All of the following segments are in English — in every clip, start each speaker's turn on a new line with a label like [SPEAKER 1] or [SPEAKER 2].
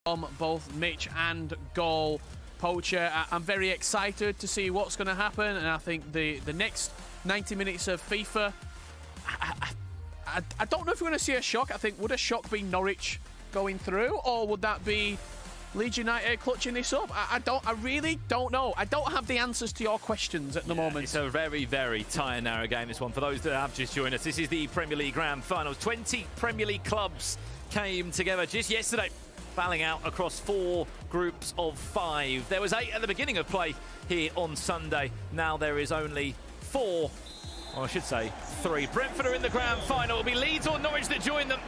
[SPEAKER 1] from both Mitch and Goal Poacher. I'm very excited to see what's going to happen, and I think the next 90 minutes of FIFA, I don't know if we're going to see a shock. I think, would a shock be Norwich going through, or would that be Leeds United clutching this up? I really don't know. I don't have the answers to your questions at the moment.
[SPEAKER 2] It's a very, very tight and narrow game, this one. For those that have just joined us, this is the Premier League Grand Finals. 20 Premier League clubs came together just yesterday, battling out across 4 groups of 5. There was 8 at the beginning of play here on Sunday. Now there is only 4, or I should say 3. Brentford are in the Grand Final. It'll be Leeds or Norwich that join them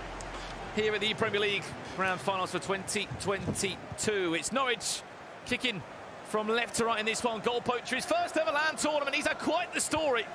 [SPEAKER 2] here at the ePremier League Grand Finals for 2022. It's Norwich kicking from left to right in this one. Goal Poacher, his first ever land tournament. He's had quite the story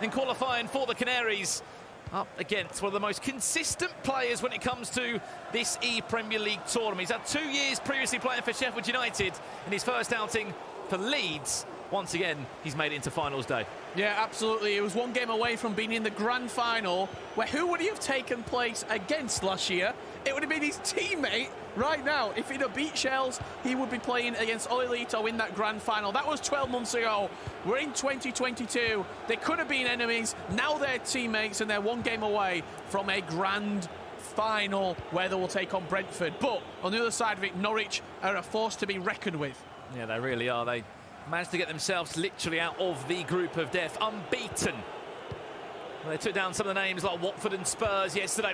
[SPEAKER 2] in qualifying for the Canaries. Up against one of the most consistent players when it comes to this ePremier League tournament. He's had 2 years previously playing for Sheffield United in his first outing for Leeds. Once again, he's made it into finals day.
[SPEAKER 1] Yeah, absolutely. He was 1 game away from being in the grand final, where who would he have taken place against last year? It would have been his teammate right now. If he'd have beat Shells, he would be playing against Olilito in that grand final. That was 12 months ago. We're in 2022. They could have been enemies. Now they're teammates, and they're 1 game away from a grand final where they will take on Brentford. But on the other side of it, Norwich are a force to be reckoned with.
[SPEAKER 2] Yeah, they really are. They managed to get themselves literally out of the group of death, unbeaten. They took down some of the names like Watford and Spurs yesterday.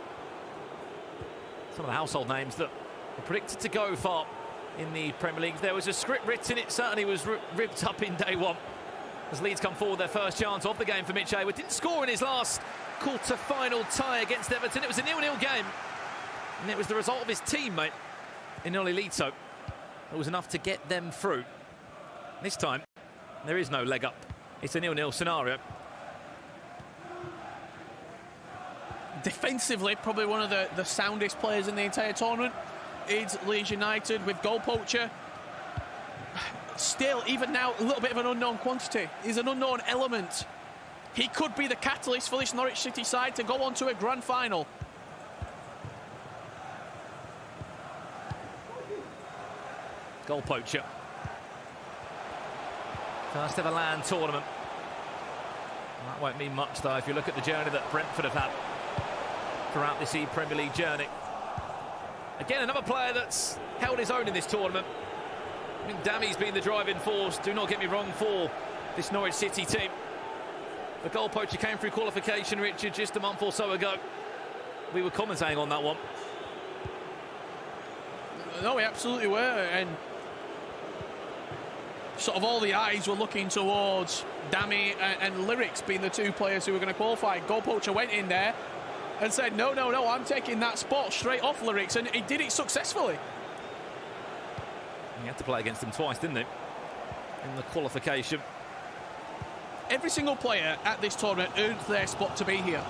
[SPEAKER 2] Some of the household names that were predicted to go far in the Premier League. If there was a script written, it certainly was ripped up in day 1. As Leeds come forward, their first chance of the game for Mitch Hayward. Didn't score in his last quarter-final tie against Everton. It was a 0-0 game. And it was the result of his teammate in Olilito that was enough to get them through. This time, there is no leg up. It's a 0-0 scenario.
[SPEAKER 1] Defensively, probably one of the soundest players in the entire tournament is Leeds United, with Goal Poacher. Still, even now, a little bit of an unknown quantity. He's an unknown element. He could be the catalyst for this Norwich City side to go on to a grand final.
[SPEAKER 2] Goal Poacher. First ever land tournament. That won't mean much, though, if you look at the journey that Brentford have had throughout this ePremier League journey. Again, another player that's held his own in this tournament. I think Dammy's been the driving force, do not get me wrong, for this Norwich City team. The Goal Poacher came through qualification, Richard, just a month or so ago. We were commentating on that one.
[SPEAKER 1] No, we absolutely were, and sort of all the eyes were looking towards Dammy and Lyrics being the 2 players who were going to qualify. Goal Poacher went in there and said, no, I'm taking that spot straight off Lyrics, and he did it successfully.
[SPEAKER 2] He had to play against them twice, didn't he, in the qualification?
[SPEAKER 1] Every single player at this tournament earned their spot to be here.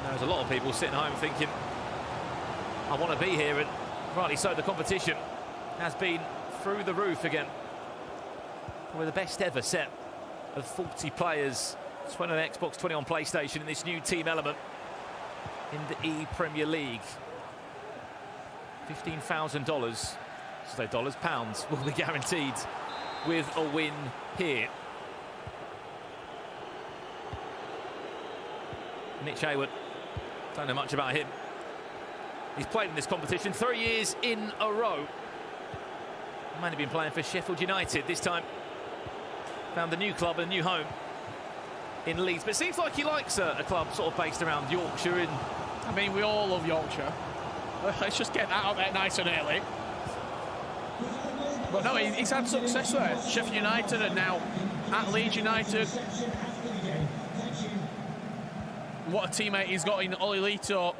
[SPEAKER 2] There's a lot of people sitting home thinking, I want to be here, and rightly so. The competition has been through the roof again. Probably the best ever set of 40 players, 20 on Xbox, 20 on PlayStation, in this new team element in the ePremier League. $15,000, so dollars, pounds, will be guaranteed with a win here. Mitch Hayward, don't know much about him. He's played in this competition 3 years in a row. He's mainly been playing for Sheffield United. This time found a new club, a new home in Leeds. But it seems like he likes a club sort of based around Yorkshire. And
[SPEAKER 1] I mean, we all love Yorkshire. Let's just get that out there nice and early. But no, he's had success there. Sheffield United, and now at Leeds United. What a teammate he's got in Olilito,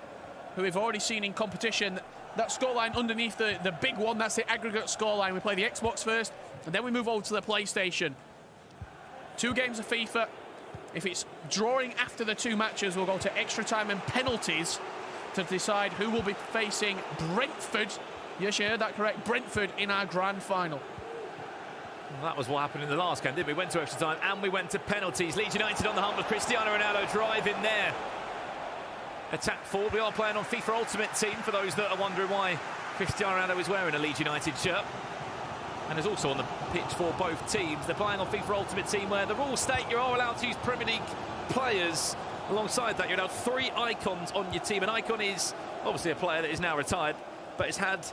[SPEAKER 1] who we've already seen in competition. That scoreline underneath the big one, that's the aggregate scoreline. We play the Xbox first, and then we move over to the PlayStation. 2 games of FIFA. If it's drawing after the 2 matches, we'll go to extra time and penalties to decide who will be facing Brentford. Yes, you heard that correct. Brentford in our grand final.
[SPEAKER 2] Well, that was what happened in the last game, didn't we? We went to extra time and we went to penalties. Leeds United on the hump with Cristiano Ronaldo driving there. attack forward. We are playing on FIFA Ultimate Team, for those that are wondering why Cristiano Ronaldo is wearing a Leeds United shirt. And is also on the pitch for both teams. They're playing on FIFA Ultimate Team, where the rules state you are allowed to use Premier League players. Alongside that, you're allowed 3 icons on your team. An icon is obviously a player that is now retired, but has had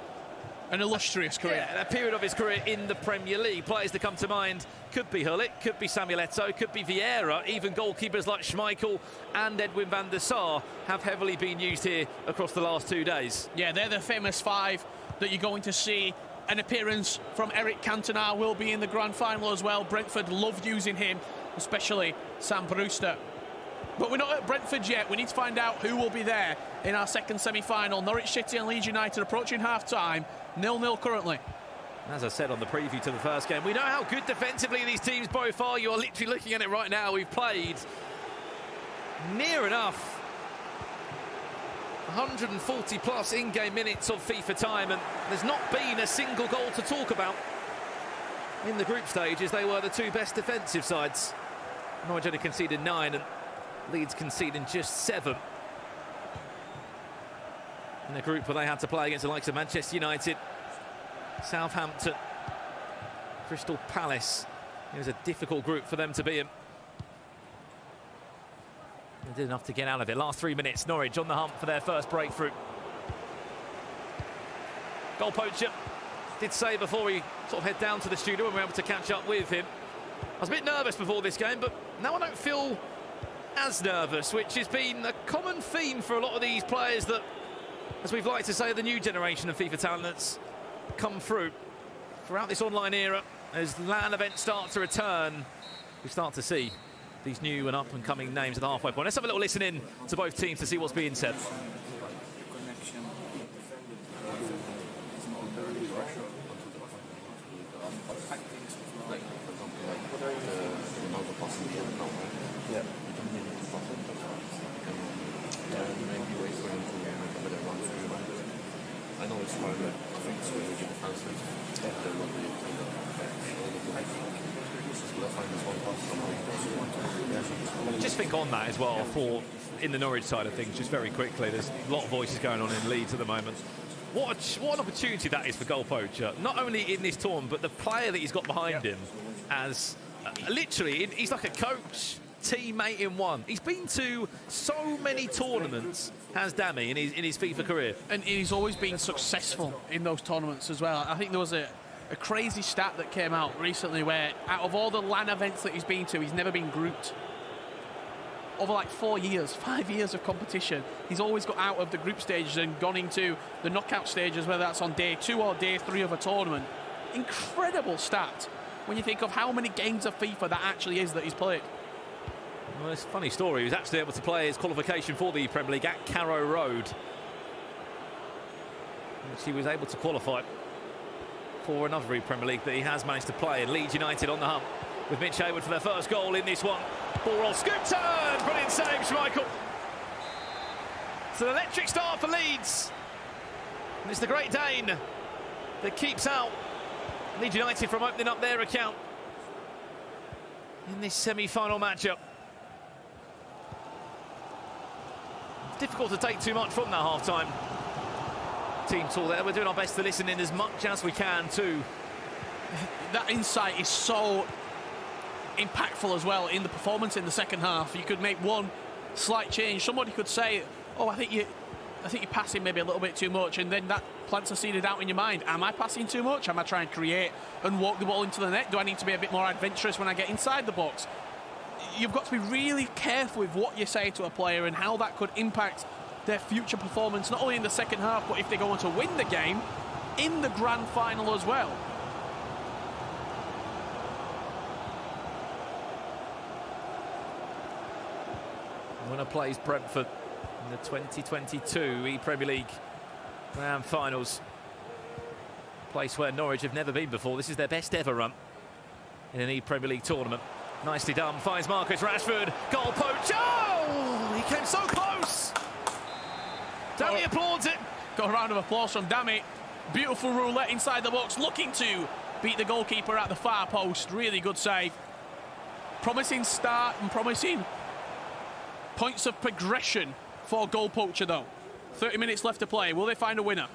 [SPEAKER 1] an illustrious career.
[SPEAKER 2] Yeah, a period of his career in the Premier League. Players that come to mind could be Hullet, could be Samuel Eto'o, could be Vieira. Even goalkeepers like Schmeichel and Edwin van der Sar have heavily been used here across the last 2 days.
[SPEAKER 1] Yeah, they're the famous 5 that you're going to see. An appearance from Eric Cantona will be in the grand final as well. Brentford love using him, especially Sam Brewster. But we're not at Brentford yet. We need to find out who will be there in our second semi-final. Norwich City and Leeds United approaching half-time. 0-0 currently.
[SPEAKER 2] As I said on the preview to the first game, we know how good defensively these teams both are. You are literally looking at it right now. We've played near enough 140 plus in-game minutes of FIFA time, and there's not been a single goal to talk about in the group stages. They were the 2 best defensive sides. Norwich only conceded 9 and Leeds conceding just 7. In a group where they had to play against the likes of Manchester United, Southampton, Crystal Palace. It was a difficult group for them to be in. They did enough to get out of it. Last 3 minutes, Norwich on the hump for their first breakthrough. Goal poacher did say before we sort of head down to the studio and we were able to catch up with him, I was a bit nervous before this game, but now I don't feel as nervous, which has been a common theme for a lot of these players that, as we've liked to say, the new generation of FIFA talent that's come through throughout this online era. As LAN events start to return, we start to see these new and up-and-coming names at the halfway point. Let's have a little listen in to both teams to see what's being said.
[SPEAKER 3] I know it's hard, but I think it's really good defensemen. They're lovely.
[SPEAKER 2] Just think on that as well, for in the Norwich side of things, just very quickly, there's a lot of voices going on in Leeds at the moment. What an opportunity that is for goal poacher, not only in this tournament, but the player that he's got behind him as literally, he's like a coach, teammate in one. He's been to so many tournaments, has Dami, in his FIFA career.
[SPEAKER 1] And he's always been successful in those tournaments as well. I think there was a crazy stat that came out recently where out of all the LAN events that he's been to, he's never been grouped. Over like 4 years, 5 years of competition, he's always got out of the group stages and gone into the knockout stages, whether that's on day 2 or day 3 of a tournament. Incredible stat when you think of how many games of FIFA that actually is that he's played.
[SPEAKER 2] Well, it's a funny story. He was actually able to play his qualification for the Premier League at Carrow Road, which he was able to qualify for another Premier League that he has managed to play. And Leeds United on the hump with Mitch Hayward for their first goal in this one. Ball roll, scoop turn, brilliant save, Schmeichel. It's an electric start for Leeds. And it's the Great Dane that keeps out Leeds United from opening up their account in this semi-final matchup. Difficult to take too much from that half-time team talk there. We're doing our best to listen in as much as we can too.
[SPEAKER 1] That insight is so impactful as well in the performance in the second half. You could make one slight change. Somebody could say, oh, I think you're passing maybe a little bit too much, and then that plants a seed out in your mind. Am I passing too much? Am I trying to create and walk the ball into the net? Do I need to be a bit more adventurous when I get inside the box? You've got to be really careful with what you say to a player and how that could impact their future performance, not only in the second half, but if they go on to win the game in the grand final as well.
[SPEAKER 2] Winner plays Brentford in the 2022 ePremier League Grand Finals. A place where Norwich have never been before. This is their best ever run in an ePremier League tournament. Nicely done, finds Marcus Rashford. Goal poach. Oh! He came so close! Dami applauds it.
[SPEAKER 1] Got a round of applause from Dami. Beautiful roulette inside the box, looking to beat the goalkeeper at the far post. Really good save. Promising start and promising points of progression for goal poacher, though. 30 minutes left to play. Will they find a winner?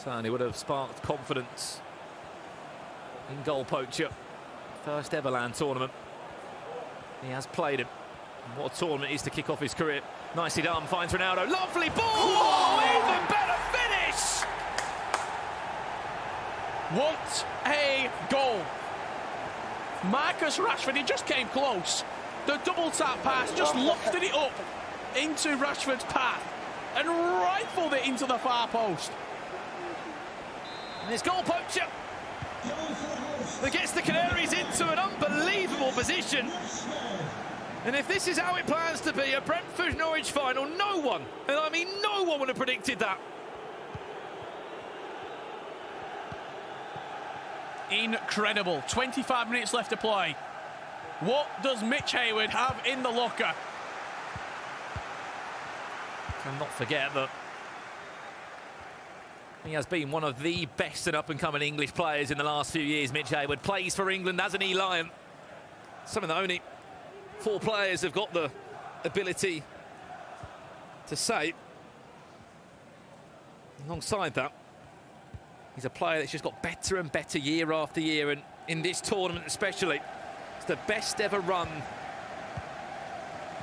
[SPEAKER 2] Certainly would have sparked confidence in goal poacher. First ever LAN tournament. He has played it. And what a tournament it is to kick off his career. Nicely done, finds Ronaldo. Lovely ball! Oh, even better finish!
[SPEAKER 1] What a goal. Marcus Rashford, he just came close. The double tap pass just lofted it up into Rashford's path and rifled it into the far post.
[SPEAKER 2] And it's goal poacher that gets the Canaries into an unbelievable position. And if this is how it plans to be, a Brentford-Norwich final, no one, and I mean no one would have predicted that.
[SPEAKER 1] Incredible. 25 minutes left to play. What does Mitch Hayward have in the locker?
[SPEAKER 2] Cannot forget that he has been one of the best and up-and-coming English players in the last few years. Mitch Hayward plays for England as an E-Lion. Something that only 4 players have got the ability to say. Alongside that, he's a player that's just got better and better year after year, and in this tournament especially, it's the best ever run,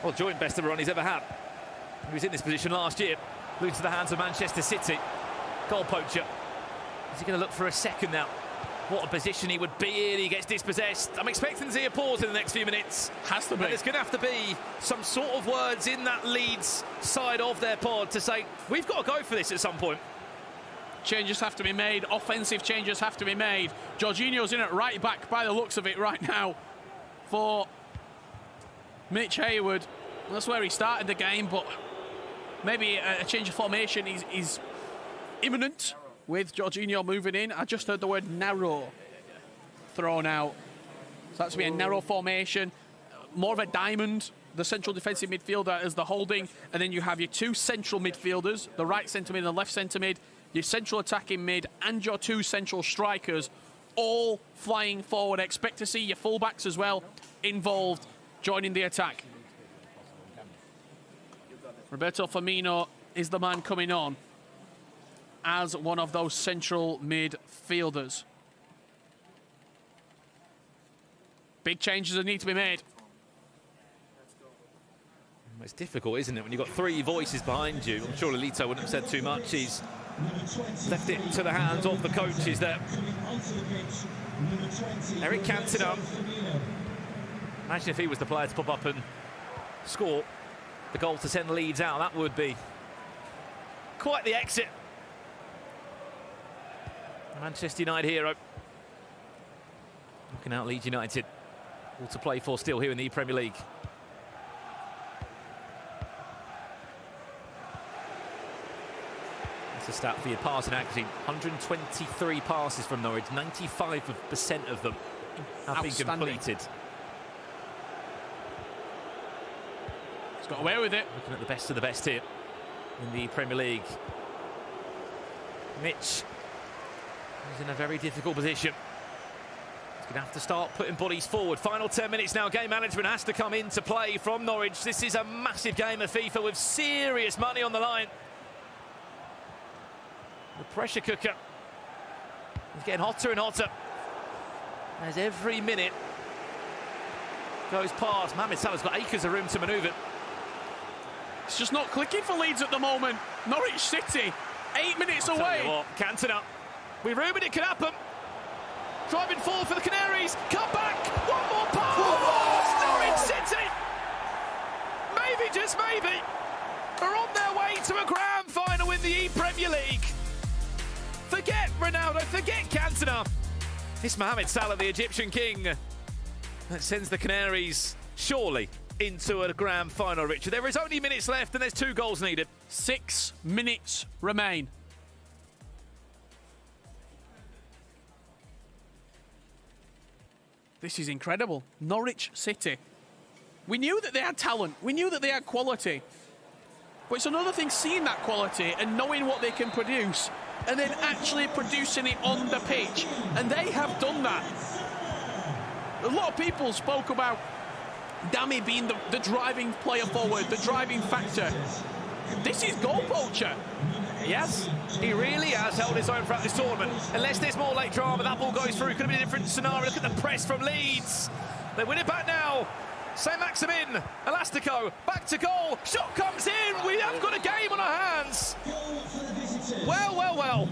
[SPEAKER 2] well, joint best ever run he's ever had. He was in this position last year, losing to the hands of Manchester City. Goal poacher. Is he going to look for a second now? What a position he would be in. He gets dispossessed. I'm expecting to see a pause in the next few minutes.
[SPEAKER 1] Has to be.
[SPEAKER 2] And there's going to have to be some sort of words in that Leeds side of their pod to say, we've got to go for this at some point.
[SPEAKER 1] Changes have to be made. Offensive changes have to be made. Jorginho's in at right back by the looks of it right now for Mitch Hayward. That's where he started the game, but maybe a change of formation is imminent with Jorginho moving in. I just heard the word narrow thrown out. So that's to be a narrow formation, more of a diamond. The central defensive midfielder as the holding, and then you have your 2 central midfielders, the right centre mid and the left centre mid, your central attacking mid and your 2 central strikers, all flying forward. Expect to see your fullbacks as well involved joining the attack. Roberto Firmino is the man coming on as one of those central midfielders. Big changes that need to be made.
[SPEAKER 2] It's difficult, isn't it, when you've got 3 voices behind you? I'm sure Lolito wouldn't have said too much. He's left it to the hands of the coaches there. Eric Cantona. Imagine if he was the player to pop up and score the goal to send Leeds out. That would be quite the exit. Manchester United hero. Looking out Leeds United. All to play for still here in the ePremier League. That's a stat for your passing accuracy. 123 passes from Norwich. 95% of them have been completed.
[SPEAKER 1] He's got away with it.
[SPEAKER 2] Looking at the best of the best here in the Premier League. Mitch is in a very difficult position. He's going to have to start putting bodies forward. Final 10 minutes now. Game management has to come into play from Norwich. This is a massive game of FIFA with serious money on the line. The pressure cooker is getting hotter and hotter as every minute goes past. Mohamed Salah's got acres of room to manoeuvre.
[SPEAKER 1] It's just not clicking for Leeds at the moment. Norwich City, 8 minutes away.
[SPEAKER 2] Cantona. We rumoured it could happen. Driving forward for the Canaries. Come back. One more pass. Norwich City. Maybe, just maybe, are on their way to a grand final in the ePremier League. Forget Ronaldo, forget Cantona. It's Mohamed Salah, the Egyptian king, that sends the Canaries surely into a grand final, Richard. There is only minutes left and there's 2 goals needed.
[SPEAKER 1] 6 minutes remain. This is incredible. Norwich City. We knew that they had talent. We knew that they had quality. But it's another thing seeing that quality and knowing what they can produce and then actually producing it on the pitch. And they have done that. A lot of people spoke about Dammy being the driving player forward, the driving factor. This is goal poacher.
[SPEAKER 2] Yes, he really has held his own throughout this tournament. Unless there's more late drama, that ball goes through. Could have been a different scenario. Look at the press from Leeds. They win it back now. Saint-Maximin, Elastico, back to goal. Shot comes in. We have got a game on our hands. Well, well, well.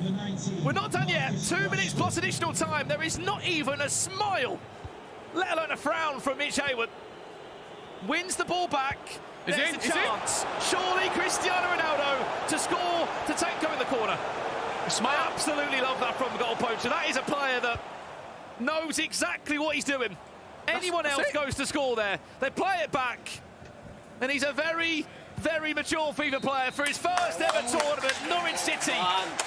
[SPEAKER 2] We're not done yet. 2 minutes plus additional time. There is not even a smile, let alone a frown from Mitch Hayward. Wins the ball back. There's a chance. Surely Cristiano Ronaldo to score, to take go in the corner. I absolutely love that from the goal poacher. That is a player that knows exactly what he's doing. Anyone else goes to score there. They play it back. And he's a very, very mature FIFA player. For his first ever tournament, Norwich City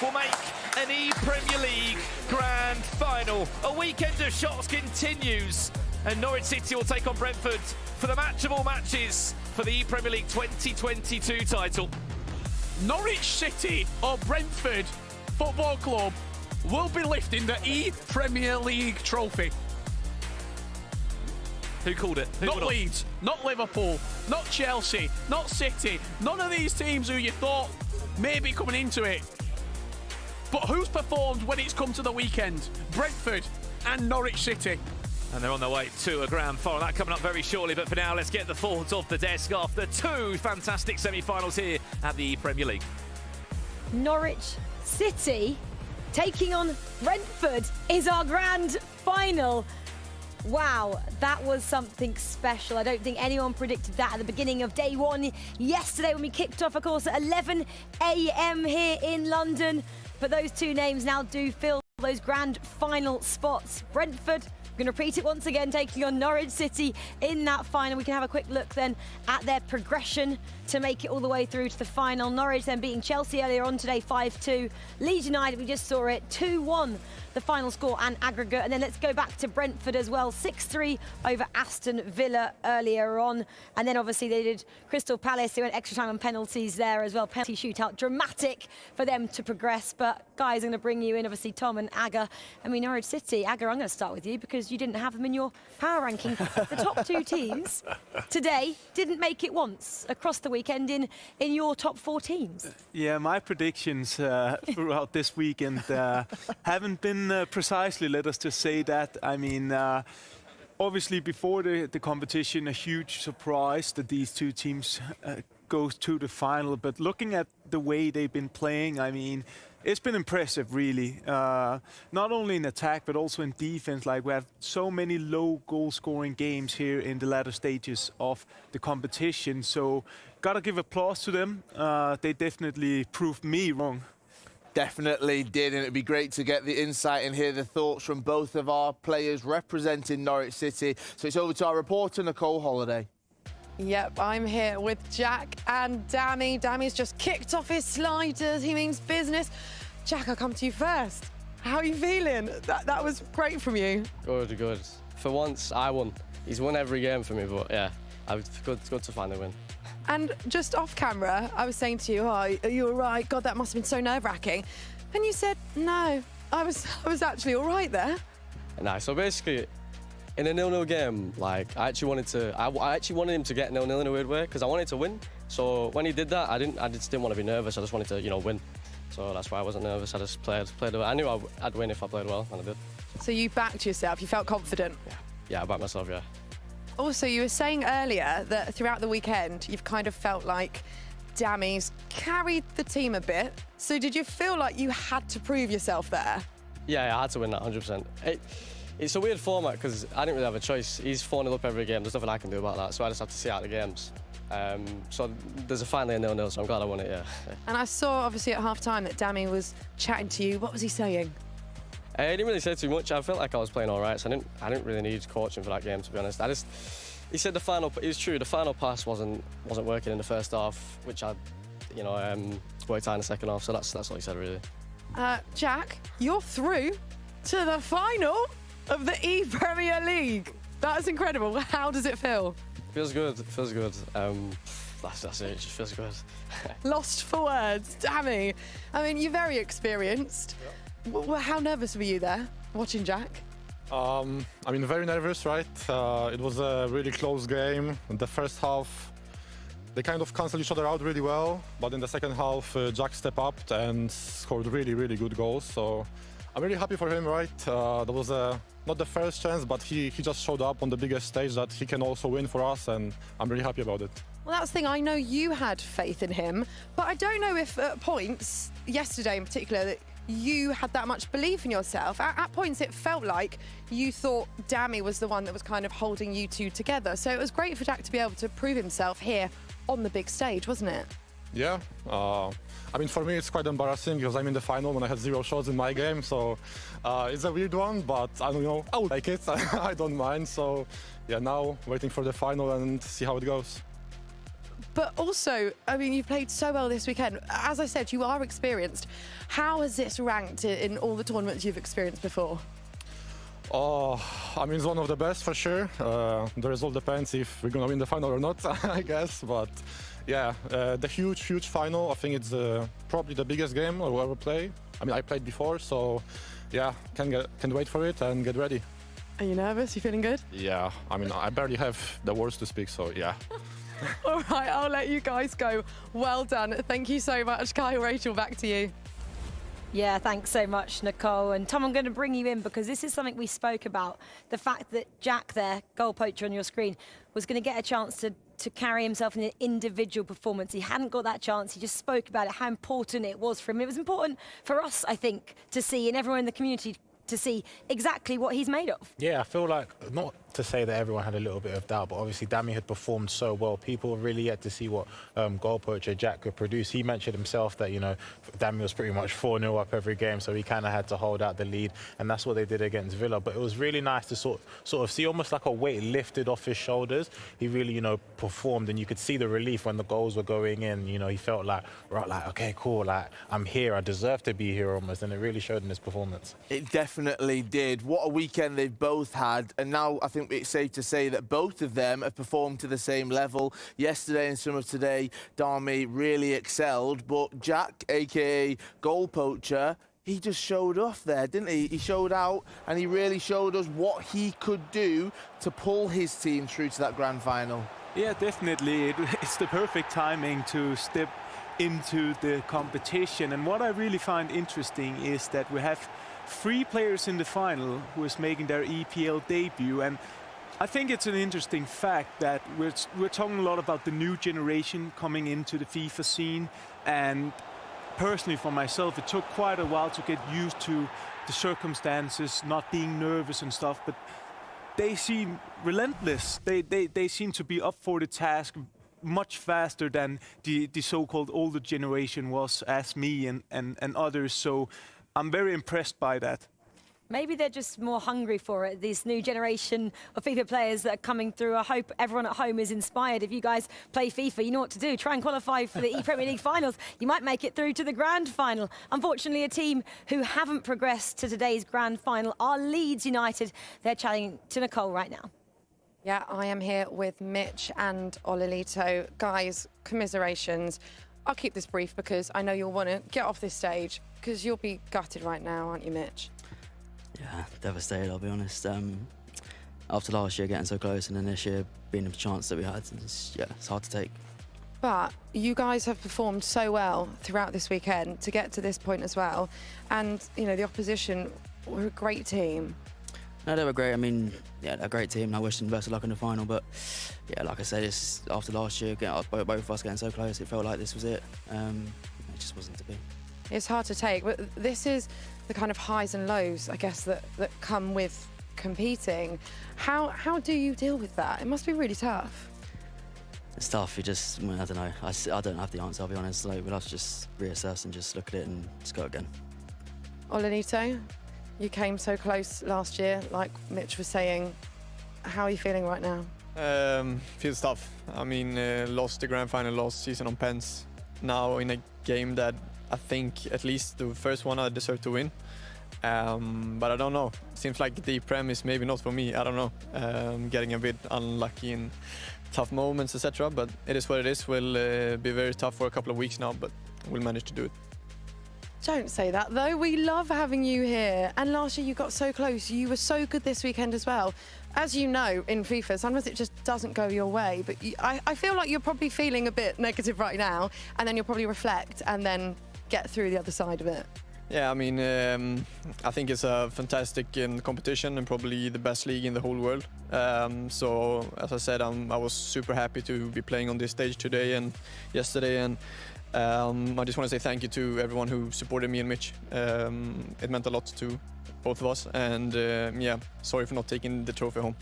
[SPEAKER 2] will make an ePremier League Grand Final. A weekend of shots continues. And Norwich City will take on Brentford for the match of all matches for the ePremier League 2022 title.
[SPEAKER 1] Norwich City or Brentford Football Club will be lifting the ePremier League trophy.
[SPEAKER 2] Who called it? Who
[SPEAKER 1] not Leeds, not Liverpool, not Chelsea, not City. None of these teams who you thought may be coming into it. But who's performed when it's come to the weekend? Brentford and Norwich City.
[SPEAKER 2] And they're on their way to a grand final. That coming up very shortly. But for now, let's get the thoughts off the desk after 2 fantastic semi-finals here at the Premier League.
[SPEAKER 4] Norwich City taking on Brentford is our grand final. Wow, that was something special. I don't think anyone predicted that at the beginning of day one yesterday when we kicked off, of course, at 11 a.m. here in London. But those two names now do fill those grand final spots. Brentford, going to repeat it once again, taking on Norwich City in that final. We can have a quick look then at their progression to make it all the way through to the final. Norwich then beating Chelsea earlier on today 5-2. Leeds United, we just saw it, 2-1 the final score and aggregate. And then let's go back to Brentford as well, 6-3 over Aston Villa earlier on. And then obviously they did Crystal Palace. They went extra time on penalties there as well. Penalty shootout, dramatic for them to progress. But guys, I'm going to bring you in, obviously Tom and Aga. I mean, Norwich City, Aga, I'm going to start with you because you didn't have them in your power ranking. The top two teams today didn't make it once across the weekend in your top 4 teams.
[SPEAKER 5] Yeah, my predictions throughout this weekend haven't been precisely, let us just say that. I mean, obviously before the competition, a huge surprise that these two teams goes to the final. But looking at the way they've been playing, I mean, it's been impressive, really. Not only in attack, but also in defense. Like, we have so many low goal-scoring games here in the latter stages of the competition. So, gotta give applause to them. They definitely proved me wrong.
[SPEAKER 6] Definitely did, and it'd be great to get the insight and hear the thoughts from both of our players representing Norwich City. So it's over to our reporter, Nicole Holiday.
[SPEAKER 7] Yep, I'm here with Jack and Dammy. Dammy's just kicked off his sliders. He means business. Jack, I'll come to you first. How are you feeling? That was great from you.
[SPEAKER 8] Good, good. For once, I won. He's won every game for me, but yeah, it's good to finally win.
[SPEAKER 7] And just off camera, I was saying to you, oh, are you all right? God, that must have been so nerve-wracking. And you said, no, I was actually all right there.
[SPEAKER 8] Nah, so basically, in a 0-0 game, like, I actually wanted him to get 0-0 in a weird way, because I wanted to win. So when he did that, I just didn't want to be nervous. I just wanted to, win. So that's why I wasn't nervous. I just played well. I knew I'd win if I played well, and I did.
[SPEAKER 7] So you backed yourself, you felt confident?
[SPEAKER 8] Yeah, I backed myself, yeah.
[SPEAKER 7] Also, you were saying earlier that throughout the weekend, you've kind of felt like Dammy's carried the team a bit. So did you feel like you had to prove yourself there?
[SPEAKER 8] Yeah, I had to win that, 100%. It's a weird format because I didn't really have a choice. He's 4-0 up every game. There's nothing I can do about that. So I just have to see out the games. So there's finally a 0-0, so I'm glad I won it, yeah.
[SPEAKER 7] And I saw, obviously, at half-time that Dammy was chatting to you. What was he saying?
[SPEAKER 8] He didn't really say too much. I felt like I was playing all right, so I didn't really need coaching for that game, to be honest. He said it was true, the final pass wasn't working in the first half, which I, worked out in the second half, so that's all he said, really.
[SPEAKER 7] Jack, you're through to the final of the ePremier League. That's incredible. How does it feel?
[SPEAKER 8] Feels good, it feels good. That's it, it just feels good.
[SPEAKER 7] Lost for words, Dammy. I mean, you're very experienced. Yep. How nervous were you there, watching Jack?
[SPEAKER 9] I mean, very nervous, right? It was a really close game. In the first half, they kind of canceled each other out really well, but in the second half, Jack stepped up and scored really, really good goals. So I'm really happy for him, right? That was not the first chance, but he just showed up on the biggest stage that he can also win for us, and I'm really happy about it.
[SPEAKER 7] Well, that's the thing. I know you had faith in him, but I don't know if at points, yesterday in particular, that you had that much belief in yourself. At points, it felt like you thought Dami was the one that was kind of holding you two together. So it was great for Jack to be able to prove himself here on the big stage, wasn't it?
[SPEAKER 9] Yeah. I mean, for me, it's quite embarrassing because I'm in the final when I had 0 shots in my game. So it's a weird one, but I don't know. I will like it. I don't mind. So yeah, now waiting for the final and see how it goes.
[SPEAKER 7] But also, I mean, you've played so well this weekend. As I said, you are experienced. How has this ranked in all the tournaments you've experienced before?
[SPEAKER 9] Oh, I mean, it's one of the best for sure. The result depends if we're going to win the final or not, I guess. But yeah, the huge final, I think it's probably the biggest game I'll ever play. I mean, I played before, so yeah, can wait for it and get ready.
[SPEAKER 7] Are you nervous? You feeling good?
[SPEAKER 9] Yeah, I mean, I barely have the words to speak, so yeah.
[SPEAKER 7] All right, I'll let you guys go. Well done. Thank you so much. Kyle, Rachel, back to you.
[SPEAKER 4] Yeah, thanks so much, Nicole. And Tom, I'm going to bring you in because this is something we spoke about. The fact that Jack there, goal poacher on your screen, was going to get a chance to carry himself in an individual performance. He hadn't got that chance. He just spoke about it, how important it was for him. It was important for us, I think, to see, and everyone in the community to see exactly what he's made of.
[SPEAKER 10] Yeah, I feel like, not to say that everyone had a little bit of doubt, but obviously Dami had performed so well. People really yet to see what goal poacher Jack could produce. He mentioned himself that, you know, Dami was pretty much 4-0 up every game, so he kind of had to hold out the lead, and that's what they did against Villa. But it was really nice to sort of see almost like a weight lifted off his shoulders. He really, you know, performed, and you could see the relief when the goals were going in. You know, he felt like, right, like, okay, cool, like, I'm here, I deserve to be here almost, and it really showed in his performance.
[SPEAKER 6] It definitely did. What a weekend they've both had, and now I think it's safe to say that both of them have performed to the same level. Yesterday and some of today, Dami really excelled, but Jack, aka goal poacher, he just showed off there, didn't he? He showed out, and he really showed us what he could do to pull his team through to that grand final.
[SPEAKER 5] Yeah, definitely. It's the perfect timing to step into the competition. And what I really find interesting is that we have 3 players in the final who is making their EPL debut, and I think it's an interesting fact that we're talking a lot about the new generation coming into the FIFA scene, and personally for myself, it took quite a while to get used to the circumstances, not being nervous and stuff, but they seem relentless. They seem to be up for the task much faster than the so-called older generation was, as me and others, so I'm very impressed by that.
[SPEAKER 4] Maybe they're just more hungry for it, this new generation of FIFA players that are coming through. I hope everyone at home is inspired. If you guys play FIFA, you know what to do. Try and qualify for the ePremier League finals. You might make it through to the grand final. Unfortunately, a team who haven't progressed to today's grand final are Leeds United. They're chatting to Nicole right now.
[SPEAKER 7] Yeah, I am here with Mitch and Ololito. Guys, commiserations. I'll keep this brief because I know you'll want to get off this stage because you'll be gutted right now, aren't you, Mitch?
[SPEAKER 11] Yeah, devastated, I'll be honest. After last year getting so close and then this year being the chance that we had, it's hard to take.
[SPEAKER 7] But you guys have performed so well throughout this weekend to get to this point as well. And, you know, the opposition were a great team.
[SPEAKER 11] No, they were great. I mean, yeah, they're a great team and I wish them best of luck in the final. But, yeah, like I said, it's after last year, both of us getting so close, it felt like this was it. It just wasn't to be.
[SPEAKER 7] It's hard to take, but this is the kind of highs and lows, I guess, that come with competing. How do you deal with that? It must be really tough.
[SPEAKER 11] It's tough. You just, I don't know. I don't have the answer, I'll be honest. Like, we'll have to just reassess and just look at it and just go again.
[SPEAKER 7] Ololito, you came so close last year, like Mitch was saying. How are you feeling right now?
[SPEAKER 12] Feels tough. I mean, lost the grand final last season on pens. Now in a game that I think at least the first one I deserve to win. But I don't know. Seems like the Prem is maybe not for me. I don't know. Getting a bit unlucky in tough moments, etc. But it is what it is. Will be very tough for a couple of weeks now, but we'll manage to do it.
[SPEAKER 7] Don't say that, though. We love having you here. And last year you got so close. You were so good this weekend as well. As you know, in FIFA, sometimes it just doesn't go your way. But I feel like you're probably feeling a bit negative right now, and then you'll probably reflect and then get through the other side of it.
[SPEAKER 12] Yeah, I mean, I think it's a fantastic competition and probably the best league in the whole world. So, as I said, I was super happy to be playing on this stage today and yesterday. And I just want to say thank you to everyone who supported me and Mitch. It meant a lot to both of us. And yeah, sorry for not taking the trophy home.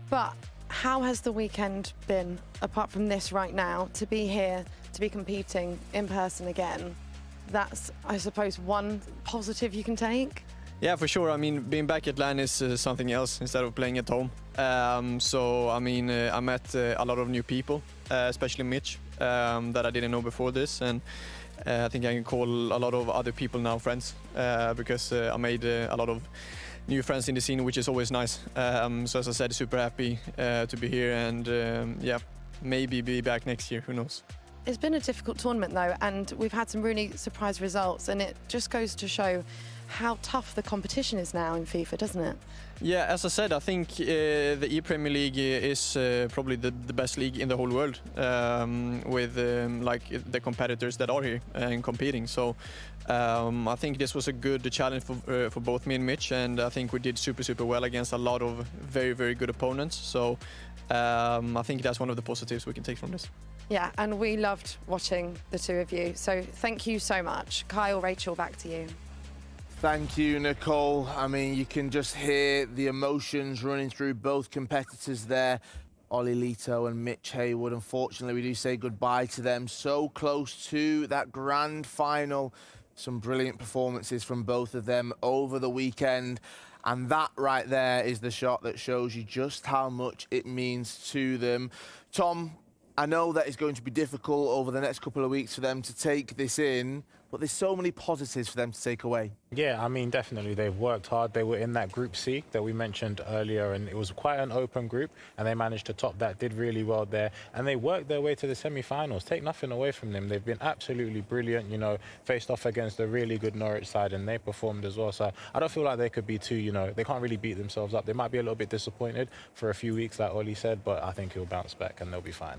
[SPEAKER 7] But how has the weekend been, apart from this right now, to be here, to be competing in person again? That's, I suppose, one positive you can take.
[SPEAKER 12] Yeah, for sure. I mean, being back at LAN is something else instead of playing at home. So, I mean, I met a lot of new people, especially Mitch, that I didn't know before this. And I think I can call a lot of other people now friends because I made a lot of new friends in the scene, which is always nice. So, as I said, super happy to be here and, yeah, maybe be back next year. Who knows?
[SPEAKER 7] It's been a difficult tournament, though, and we've had some really surprise results, and it just goes to show how tough the competition is now in FIFA, doesn't it?
[SPEAKER 12] Yeah, as I said, I think the ePremier League is probably the best league in the whole world with like the competitors that are here and competing. So I think this was a good challenge for both me and Mitch, and I think we did super well against a lot of very good opponents. So I think that's one of the positives we can take from this.
[SPEAKER 7] Yeah, and we loved watching the two of you. So thank you so much. Kyle, Rachel, back to you.
[SPEAKER 6] Thank you, Nicole. I mean, you can just hear the emotions running through both competitors there. Ollie Lito and Mitch Haywood. Unfortunately, we do say goodbye to them. So close to that grand final. Some brilliant performances from both of them over the weekend. And that right there is the shot that shows you just how much it means to them. Tom, I know that it's going to be difficult over the next couple of weeks for them to take this in, but there's so many positives for them to take away.
[SPEAKER 10] Yeah, I mean, definitely. They've worked hard. They were in that Group C that we mentioned earlier, and it was quite an open group, and they managed to top that, did really well there, and they worked their way to the semi-finals. Take nothing away from them. They've been absolutely brilliant, you know, faced off against a really good Norwich side, and they performed as well. So I don't feel like they could be too, you know, they can't really beat themselves up. They might be a little bit disappointed for a few weeks, like Ollie said, but I think he'll bounce back and they'll be fine.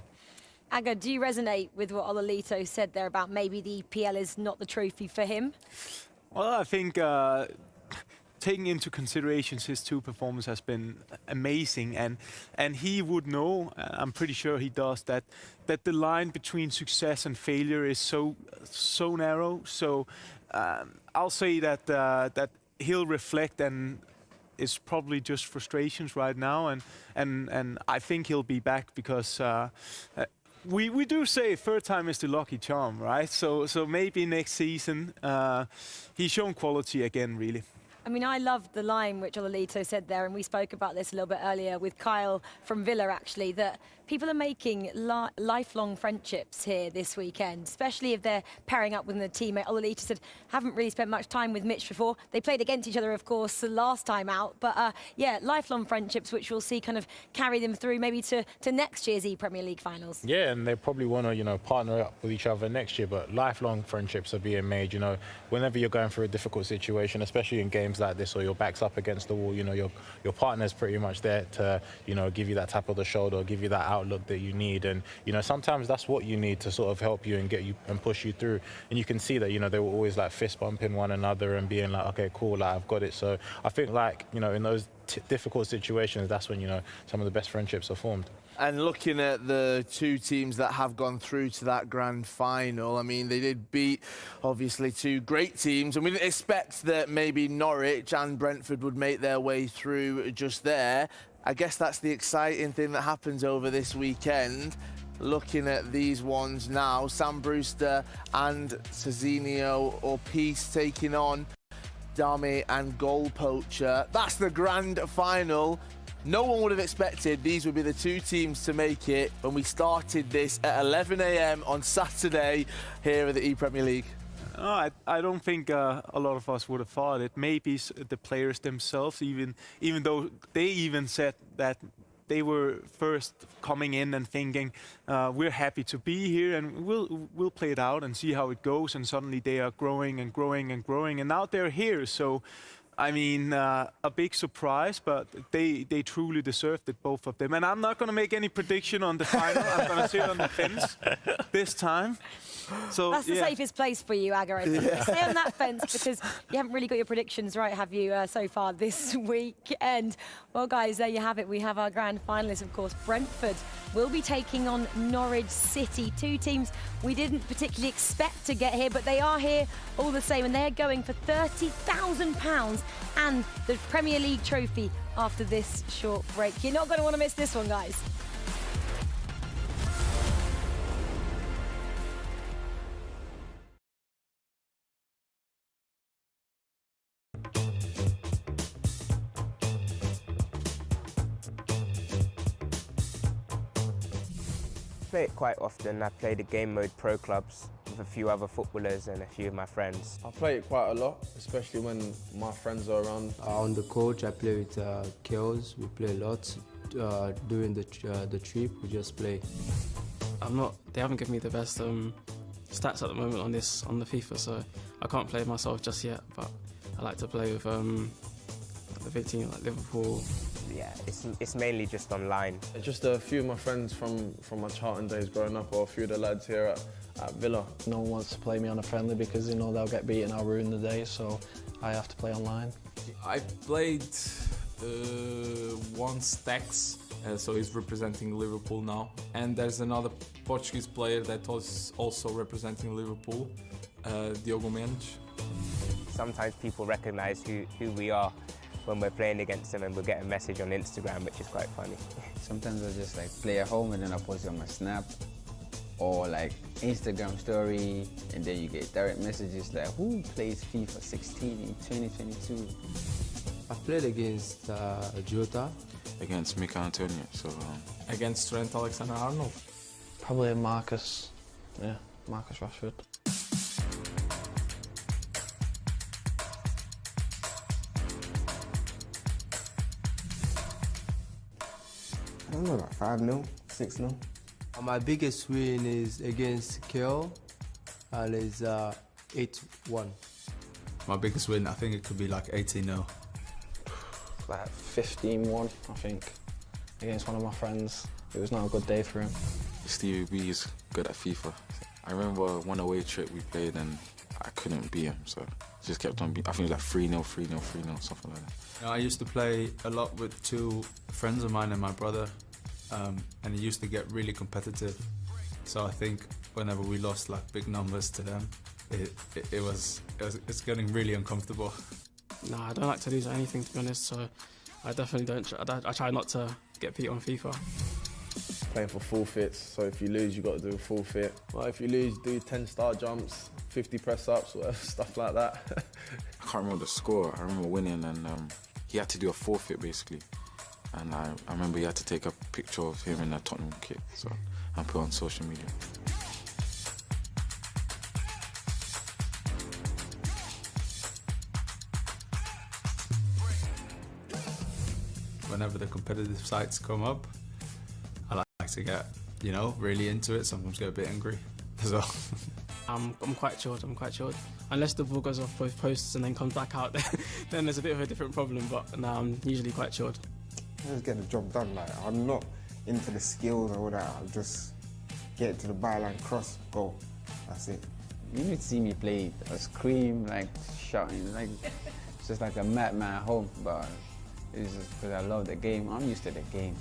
[SPEAKER 4] Aga, do you resonate with what Ololito said there about maybe the EPL is not the trophy for him?
[SPEAKER 5] Well, I think taking into consideration his two performances has been amazing, and he would know, I'm pretty sure he does, that the line between success and failure is so narrow. So I'll say that he'll reflect and it's probably just frustrations right now, and I think he'll be back because we do say third time is the lucky charm, right? So maybe next season he's shown quality again, really.
[SPEAKER 4] I mean, I loved the line which Ololito said there, and we spoke about this a little bit earlier with Kyle from Villa, actually, that people are making lifelong friendships here this weekend, especially if they're pairing up with a teammate. Ololito said, haven't really spent much time with Mitch before. They played against each other, of course, the last time out. But yeah, lifelong friendships, which we'll see kind of carry them through maybe to next year's ePremier League finals.
[SPEAKER 10] Yeah, and they probably want to, you know, partner up with each other next year. But lifelong friendships are being made, you know, whenever you're going through a difficult situation, especially in games like this, or your back's up against the wall, you know, your partner's pretty much there to, you know, give you that tap of the shoulder, give you that outlook that you need. And, you know, sometimes that's what you need to sort of help you and get you and push you through. And you can see that, you know, they were always like fist bumping one another and being like, okay, cool, like, I've got it. So I think, like, you know, in those difficult situations, that's when, you know, some of the best friendships are formed.
[SPEAKER 6] And looking at the two teams that have gone through to that grand final, I mean, they did beat, obviously, two great teams. And we didn't expect that maybe Norwich and Brentford would make their way through just there. I guess that's the exciting thing that happens over this weekend. Looking at these ones now, Sam Brewster and Cezinio or Peace taking on Dami and Goal Poacher. That's the grand final. No one would have expected these would be the two teams to make it when we started this at 11 a.m. on Saturday here at the ePremier League.
[SPEAKER 5] I don't think a lot of us would have thought it. Maybe the players themselves, even though they even said that they were first coming in and thinking, we're happy to be here and we'll play it out and see how it goes. And suddenly they are growing and growing and growing, and now they're here. So, I mean, a big surprise, but they truly deserved it, both of them. And I'm not going to make any prediction on the final. I'm going to sit on the fence this time. So
[SPEAKER 4] that's the safest place for you, Aga. Stay on that fence, because you haven't really got your predictions right, have you, so far this weekend? Well, guys, there you have it. We have our grand finalists, of course. Brentford will be taking on Norwich City, two teams we didn't particularly expect to get here, but they are here all the same, and they're going for £30,000 and the Premier League trophy after this short break. You're not going to want to miss this one, guys.
[SPEAKER 13] I play it quite often. I play the game mode pro clubs with a few other footballers and a few of my friends.
[SPEAKER 3] I play it quite a lot, especially when my friends are around.
[SPEAKER 14] On the coach, I play with Kills. We play a lot. During the trip, we just play.
[SPEAKER 15] They haven't given me the best stats at the moment on the FIFA, so I can't play myself just yet. But I like to play with the big team like Liverpool.
[SPEAKER 13] Yeah, it's mainly just online.
[SPEAKER 3] Just a few of my friends from my Charlton days growing up, or a few of the lads here at Villa.
[SPEAKER 16] No one wants to play me on a friendly because they know they'll get beaten, I'll ruin the day, so I have to play online.
[SPEAKER 17] I played one Stax, so he's representing Liverpool now. And there's another Portuguese player that was also representing Liverpool, Diogo Mendes.
[SPEAKER 13] Sometimes people recognise who we are when we're playing against them, and we'll get a message on Instagram, which is quite funny.
[SPEAKER 18] Sometimes I just like play at home and then I post it on my Snap or like Instagram story, and then you get direct messages like, who plays FIFA 16 in 2022?
[SPEAKER 14] I played against Jota.
[SPEAKER 19] Against Mikel Antonio, so...
[SPEAKER 17] Against Trent Alexander-Arnold.
[SPEAKER 16] Probably Marcus Rashford.
[SPEAKER 18] I don't know, like 5-0, 6-0.
[SPEAKER 14] My biggest win is against Kiel, and it's 8-1.
[SPEAKER 17] My biggest win, I think it could be like 18-0.
[SPEAKER 16] Like 15-1, I think, against one of my friends. It was not a good day for him.
[SPEAKER 19] Stevie B is good at FIFA. I remember one away trip we played and I couldn't beat him, so just kept on beating. I think it was like 3-0, 3-0, 3-0, something like that.
[SPEAKER 17] You know, I used to play a lot with two friends of mine and my brother, and it used to get really competitive. So I think whenever we lost like big numbers to them, it's getting really uncomfortable.
[SPEAKER 15] No, I don't like to lose at anything, to be honest, so I definitely don't. I try not to get beat on FIFA.
[SPEAKER 3] Playing for forfeits, so if you lose, you've got to do a forfeit. Well, if you lose, do 10-star jumps, 50 press-ups, whatever, stuff like that.
[SPEAKER 19] I can't remember the score. I remember winning, and he had to do a forfeit, basically. And I remember he had to take a picture of him in a Tottenham kit, so I put it on social media.
[SPEAKER 17] Whenever the competitive sites come up, I like to get, really into it, sometimes get a bit angry as well.
[SPEAKER 15] I'm quite chilled, Unless the ball goes off both posts and then comes back out, then there's a bit of a different problem, but no, I'm usually quite chilled.
[SPEAKER 20] I just get the job done, like, I'm not into the skills or all that, I'll just get to the byline, cross, goal, that's it.
[SPEAKER 18] You need to see me play, I scream, like, shouting, like, it's just like a madman at home, but it's just because I love the game, I'm used to the game.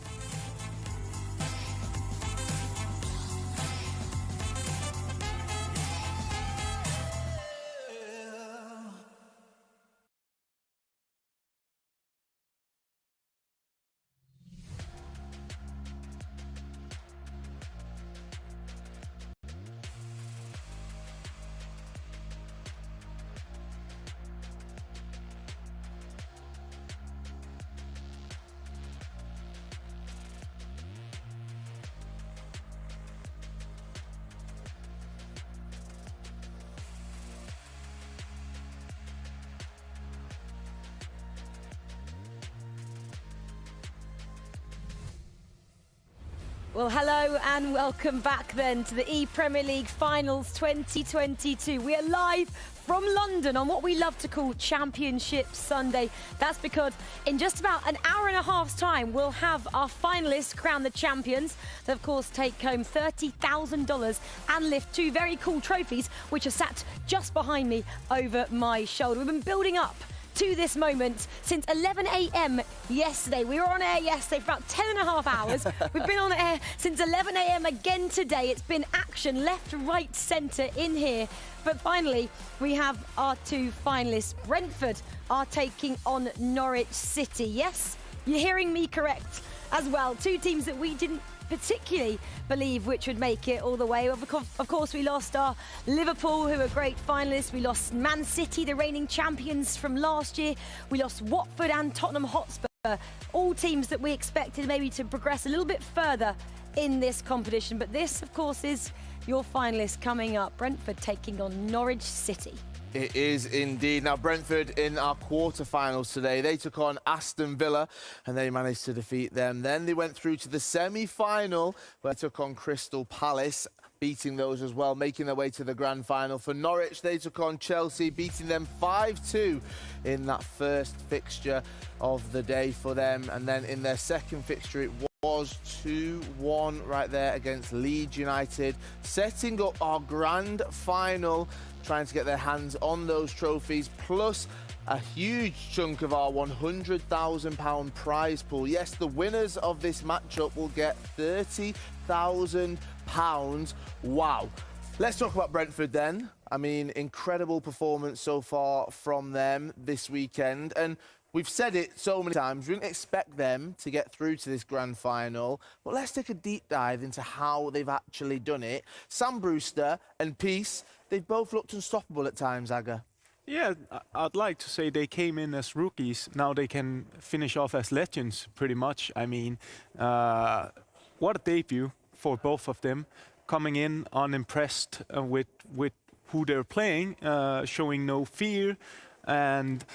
[SPEAKER 4] Well, hello and welcome back then to the ePremier League Finals 2022. We are live from London on what we love to call Championship Sunday. That's because in just about an hour and a half's time, we'll have our finalists crown the champions. They, of course, take home $30,000 and lift two very cool trophies, which are sat just behind me over my shoulder. We've been building up to this moment since 11 a.m. yesterday. We were on air yesterday for about 10 and a half hours. We've been on air since 11 a.m. again today. It's been action left, right, centre in here. But finally, we have our two finalists. Brentford are taking on Norwich City. Yes, you're hearing me correct as well. Two teams that we didn't particularly believe which would make it all the way. Of course, we lost our Liverpool, who are great finalists. We lost Man City, the reigning champions from last year. We lost Watford and Tottenham Hotspur, all teams that we expected maybe to progress a little bit further in this competition. But this, of course, is your finalists coming up. Brentford taking on Norwich City.
[SPEAKER 6] It is indeed. Now, Brentford in our quarterfinals today, they took on Aston Villa and they managed to defeat them. Then they went through to the semi-final where they took on Crystal Palace, beating those as well, making their way to the grand final. For Norwich, they took on Chelsea, beating them 5-2 in that first fixture of the day for them. And then in their second fixture, it was 2-1 right there against Leeds United, setting up our grand final, trying to get their hands on those trophies, plus a huge chunk of our £100,000 prize pool. Yes, the winners of this matchup will get £30,000. Wow. Let's talk about Brentford then. I mean, incredible performance so far from them this weekend. And we've said it so many times, we didn't expect them to get through to this grand final. But let's take a deep dive into how they've actually done it. Sam Brewster and Peace, they've both looked unstoppable at times, Aga.
[SPEAKER 5] Yeah, I'd like to say they came in as rookies. Now they can finish off as legends, pretty much. I mean, what a debut for both of them. Coming in unimpressed with who they're playing, showing no fear, and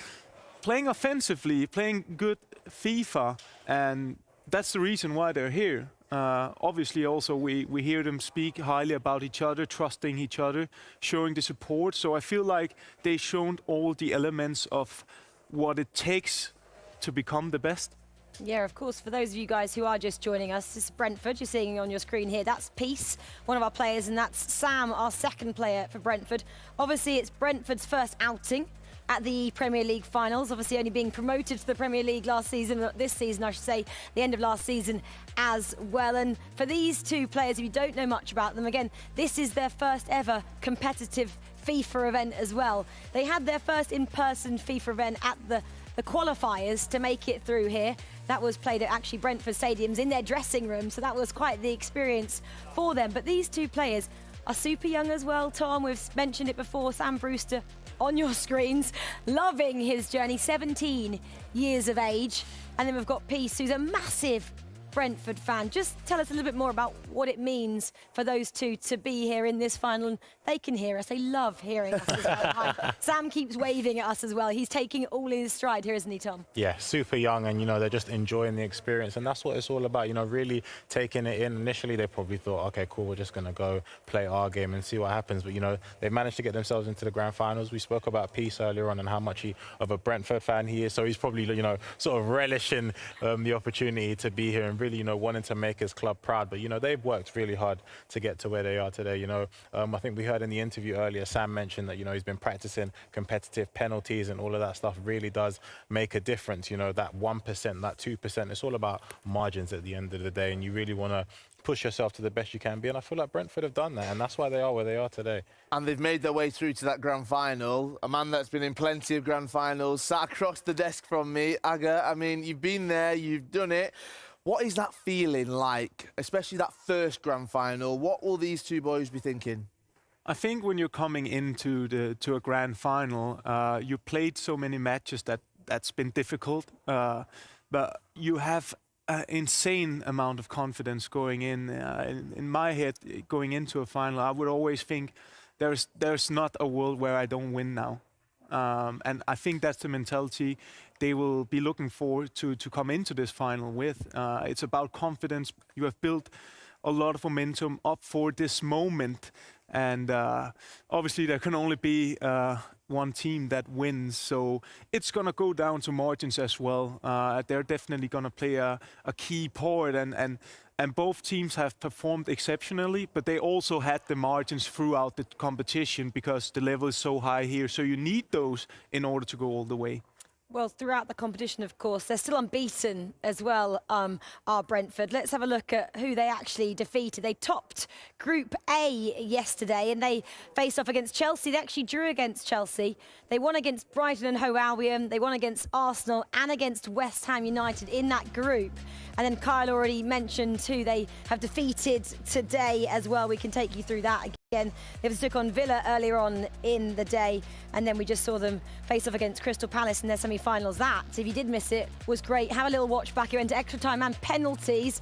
[SPEAKER 5] playing offensively, playing good FIFA, and that's the reason why they're here. Obviously, also, we hear them speak highly about each other, trusting each other, showing the support. So I feel like they've shown all the elements of what it takes to become the best.
[SPEAKER 4] Yeah, of course, for those of you guys who are just joining us, this is Brentford. You're seeing on your screen here. That's Peace, one of our players, and that's Sam, our second player for Brentford. Obviously, it's Brentford's first outing at the Premier League finals, obviously only being promoted to the Premier League last season, this season I should say, the end of last season as well. And for these two players, if you don't know much about them, again, this is their first ever competitive FIFA event as well. They had their first in-person FIFA event at the qualifiers to make it through here. That was played at actually Brentford Stadiums in their dressing room, so that was quite the experience for them. But these two players are super young as well, Tom. We've mentioned it before, Sam Brewster on your screens, loving his journey, 17 years of age. And then we've got Peace, who's a massive Brentford fan. Just tell us a little bit more about what it means for those two to be here in this final. And they can hear us. They love hearing us as well. Hi. Sam keeps waving at us as well. He's taking it all in his stride here, isn't he, Tom?
[SPEAKER 10] Yeah, super young, and, you know, they're just enjoying the experience. And that's what it's all about, you know, really taking it in. Initially, they probably thought, OK, cool, we're just going to go play our game and see what happens. But, you know, they've managed to get themselves into the grand finals. We spoke about Peace earlier on and how much of a Brentford fan he is. So he's probably, you know, sort of relishing the opportunity to be here and really, you know, wanting to make his club proud. But, you know, they've worked really hard to get to where they are today. You know, I think we heard in the interview earlier, Sam mentioned that, you know, he's been practicing competitive penalties, and all of that stuff really does make a difference. You know, that 1%, that 2%, it's all about margins at the end of the day, and you really want to push yourself to the best you can be. And I feel like Brentford have done that, and that's why they are where they are today.
[SPEAKER 6] And they've made their way through to that grand final. A man that's been in plenty of grand finals, sat across the desk from me. Aga, I mean, you've been there, you've done it. What is that feeling like, especially that first grand final? What will these two boys be thinking?
[SPEAKER 5] I think when you're coming into a grand final, you played so many matches that's been difficult, but you have an insane amount of confidence going in my head, going into a final. I would always think there's not a world where I don't win now. And I think that's the mentality they will be looking for to come into this final with. It's about confidence. You have built a lot of momentum up for this moment. And obviously there can only be one team that wins, so it's gonna go down to margins as well. They're definitely gonna play a key part, and both teams have performed exceptionally, but they also had the margins throughout the competition because the level is so high here. So you need those in order to go all the way.
[SPEAKER 4] Well, throughout the competition, of course, they're still unbeaten as well, are Brentford. Let's have a look at who they actually defeated. They topped Group A yesterday, and they faced off against Chelsea. They actually drew against Chelsea. They won against Brighton and Hove Albion. They won against Arsenal and against West Ham United in that group. And then Kyle already mentioned who they have defeated today as well. We can take you through that again. They took on Villa earlier on in the day, and then we just saw them face off against Crystal Palace in their semi-finals. That, if you did miss it, was great. Have a little watch back. It went to extra time and penalties.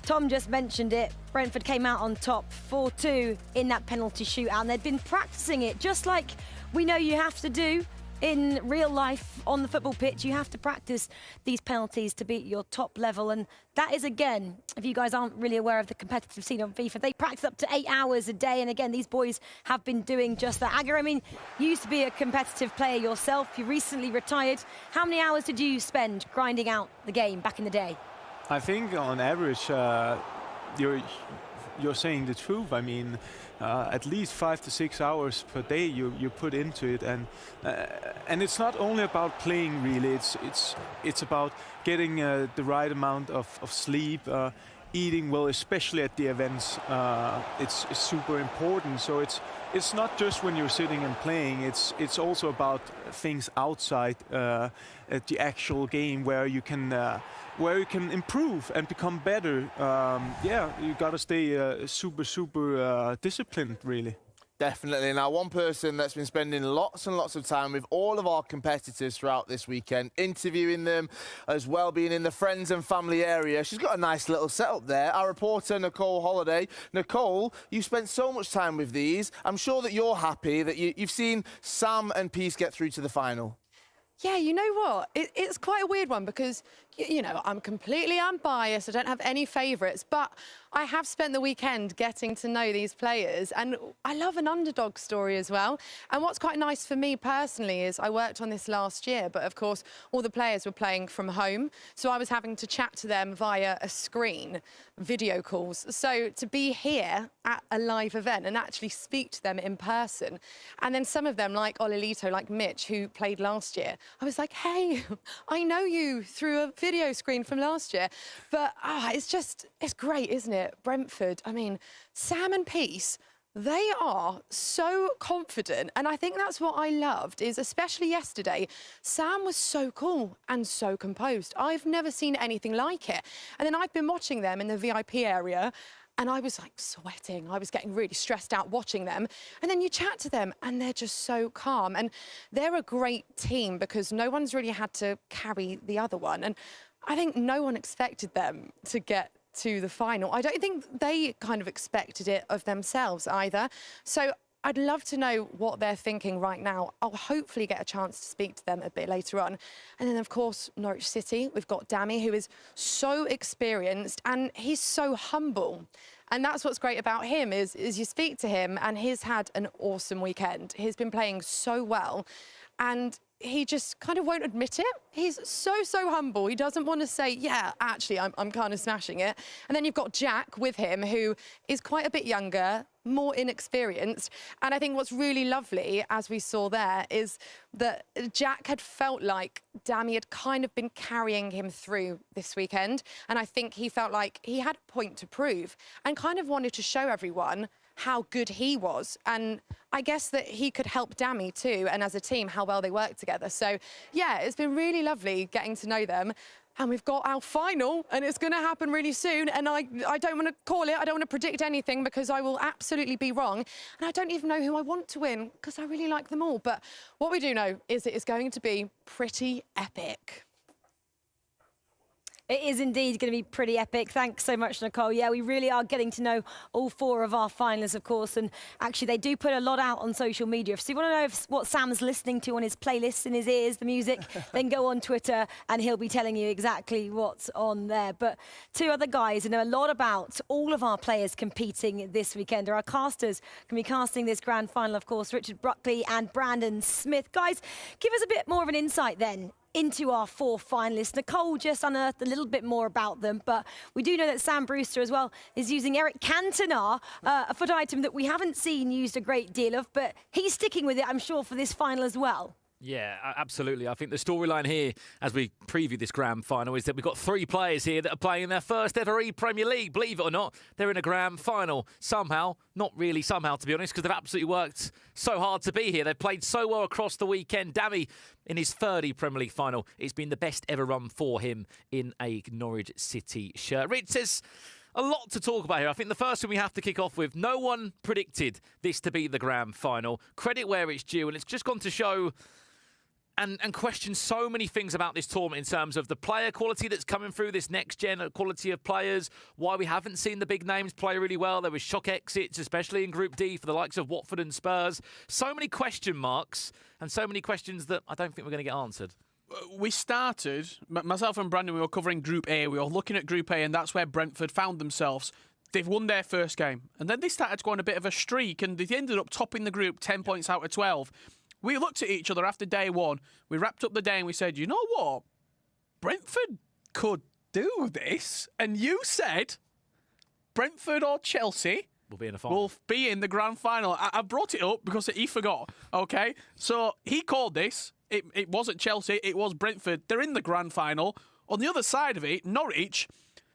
[SPEAKER 4] Tom just mentioned it. Brentford came out on top 4-2 in that penalty shootout, and they'd been practicing it just like we know you have to do in real life on the football pitch. You have to practice these penalties to be at your top level. And that is, again, if you guys aren't really aware of the competitive scene on FIFA, they practice up to 8 hours a day. And again, these boys have been doing just that. Aga, I mean, you used to be a competitive player yourself. You recently retired. How many hours did you spend grinding out the game back in the day?
[SPEAKER 5] I think on average, you're saying the truth. I mean, at least 5 to 6 hours per day you put into it, and it's not only about playing really. It's about getting the right amount of sleep, eating well, especially at the events. It's super important. So it's not just when you're sitting and playing. It's also about things outside at the actual game where you can improve and become better. Yeah, you gotta stay super disciplined, really.
[SPEAKER 6] Definitely. Now, one person that's been spending lots and lots of time with all of our competitors throughout this weekend, interviewing them as well, being in the friends and family area. She's got a nice little setup there. Our reporter, Nicole Holiday. Nicole, you spent so much time with these. I'm sure that you're happy that you've seen Sam and Peace get through to the final.
[SPEAKER 7] Yeah, you know what? It's quite a weird one because, you know, I'm completely unbiased. I don't have any favourites, but I have spent the weekend getting to know these players, and I love an underdog story as well. And what's quite nice for me personally is I worked on this last year, but of course all the players were playing from home, so I was having to chat to them via a screen, video calls. So to be here at a live event and actually speak to them in person, and then some of them like Olilito, like Mitch, who played last year, I was like, hey, I know you through a video screen from last year. But it's great, isn't it? Brentford, I mean, Sam and Peace, they are so confident. And I think that's what I loved, is especially yesterday, Sam was so cool and so composed. I've never seen anything like it. And then I've been watching them in the VIP area, and I was like sweating. I was getting really stressed out watching them. And then you chat to them and they're just so calm. And they're a great team because no one's really had to carry the other one. And I think no one expected them to get to the final. I don't think they kind of expected it of themselves either. So I'd love to know what they're thinking right now. I'll hopefully get a chance to speak to them a bit later on. And then, of course, Norwich City, we've got Dami, who is so experienced and he's so humble. And that's what's great about him is you speak to him and he's had an awesome weekend. He's been playing so well and he just kind of won't admit it. He's so humble. He doesn't want to say, yeah, actually, I'm kind of smashing it. And then you've got Jack with him, who is quite a bit younger, more inexperienced. And I think what's really lovely, as we saw there, is that Jack had felt like Dami had kind of been carrying him through this weekend. And I think he felt like he had a point to prove and kind of wanted to show everyone how good he was. And I guess that he could help Dami too, and as a team, how well they work together. So, yeah, it's been really lovely getting to know them. And we've got our final, and it's going to happen really soon. And I don't want to call it, I don't want to predict anything because I will absolutely be wrong. And I don't even know who I want to win because I really like them all. But what we do know is it is going to be pretty epic.
[SPEAKER 4] It is indeed going to be pretty epic. Thanks so much, Nicole. Yeah, we really are getting to know all 4 of our finalists, of course. And actually, they do put a lot out on social media. So you want to know what Sam's listening to on his playlists, in his ears, the music, then go on Twitter and he'll be telling you exactly what's on there. But 2 other guys who know a lot about all of our players competing this weekend are our casters. Can be casting this grand final, of course, Richard Bruckley and Brandon Smith. Guys, give us a bit more of an insight then into our 4 finalists. Nicole just unearthed a little bit more about them, but we do know that Sam Brewster as well is using Eric Cantona, a foot item that we haven't seen used a great deal of, but he's sticking with it, I'm sure, for this final as well.
[SPEAKER 2] Yeah, absolutely. I think the storyline here, as we preview this grand final, is that we've got 3 players here that are playing their first ever ePremier League. Believe it or not, they're in a grand final somehow. Not really somehow, to be honest, because they've absolutely worked so hard to be here. They've played so well across the weekend. Dammy, in his 3rd ePremier League final, it's been the best ever run for him in a Norwich City shirt. Rich says a lot to talk about here. I think the first thing we have to kick off with, no one predicted this to be the grand final. Credit where it's due, and it's just gone to show and question so many things about this tournament in terms of the player quality that's coming through, this next-gen quality of players, why we haven't seen the big names play really well. There was shock exits, especially in Group D, for the likes of Watford and Spurs. So many question marks and so many questions that I don't think we're going to get answered.
[SPEAKER 1] We started, myself and Brandon, we were covering Group A. We were looking at Group A, and that's where Brentford found themselves. They've won their first game, and then they started to go on a bit of a streak, and they ended up topping the group 10 points out of 12. We looked at each other after day 1. We wrapped up the day and we said, you know what? Brentford could do this. And you said Brentford or Chelsea
[SPEAKER 2] will be in the final.
[SPEAKER 1] Will be in the grand final. I brought it up because he forgot. Okay, so he called this. It wasn't Chelsea. It was Brentford. They're in the grand final. On the other side of it, Norwich.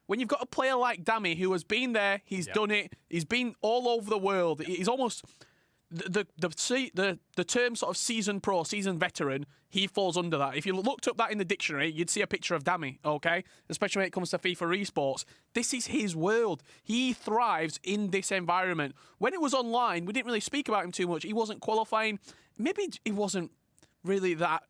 [SPEAKER 1] When you've got a player like Dammy who has been there, he's done it. He's been all over the world. He's almost the term sort of seasoned pro, seasoned veteran, he falls under that. If you looked up that in the dictionary, you'd see a picture of Dammy, okay? Especially when it comes to FIFA esports. This is his world. He thrives in this environment. When it was online, we didn't really speak about him too much. He wasn't qualifying. Maybe he wasn't really that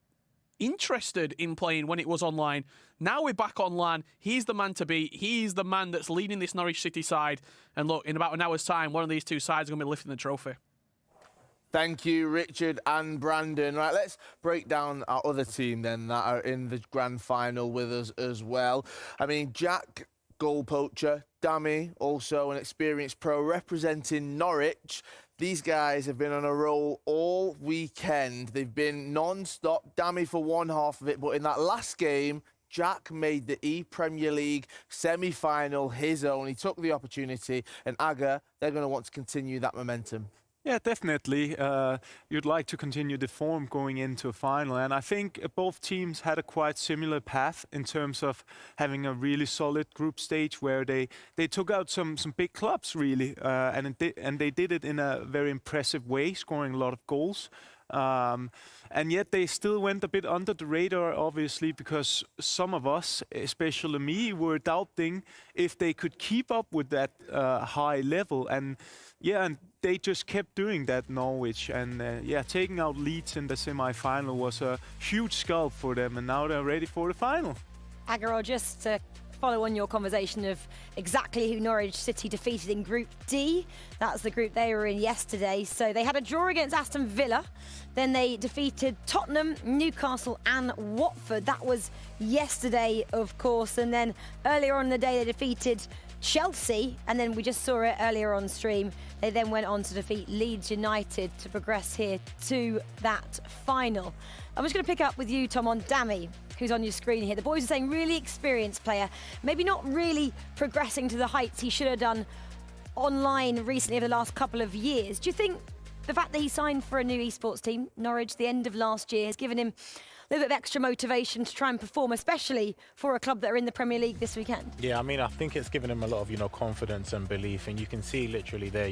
[SPEAKER 1] interested in playing when it was online. Now we're back online. He's the man to beat. He's the man that's leading this Norwich City side. And look, in about an hour's time, one of these 2 sides is going to be lifting the trophy.
[SPEAKER 6] Thank you, Richard and Brandon. Right, let's break down our other team then that are in the grand final with us as well. I mean, Jack, goal poacher, Dammy, also an experienced pro representing Norwich. These guys have been on a roll all weekend. They've been non-stop. Dammy for one half of it, but in that last game, Jack made the ePremier League semi-final his own. He took the opportunity, and Aga, they're going to want to continue that momentum.
[SPEAKER 5] Yeah, definitely. You'd like to continue the form going into a final. And I think both teams had a quite similar path in terms of having a really solid group stage where they took out some big clubs, really. And they did it in a very impressive way, scoring a lot of goals. And yet they still went a bit under the radar, obviously, because some of us, especially me, were doubting if they could keep up with that high level. And they just kept doing that, Norwich. And taking out Leeds in the semi-final was a huge scalp for them. And now they're ready for the final.
[SPEAKER 4] Agarol, just to follow on your conversation of exactly who Norwich City defeated in Group D. That's the group they were in yesterday. So they had a draw against Aston Villa. Then they defeated Tottenham, Newcastle and Watford. That was yesterday, of course. And then earlier on in the day, they defeated Chelsea. And then we just saw it earlier on stream. They then went on to defeat Leeds United to progress here to that final. I'm just going to pick up with you, Tom, on Dammy, who's on your screen here. The boys are saying really experienced player, maybe not really progressing to the heights he should have done online recently over the last couple of years. Do you think the fact that he signed for a new esports team, Norwich, the end of last year, has given him a little bit of extra motivation to try and perform, especially for a club that are in the Premier League this weekend?
[SPEAKER 10] Yeah, I mean, I think it's given him a lot of, confidence and belief. And you can see literally there,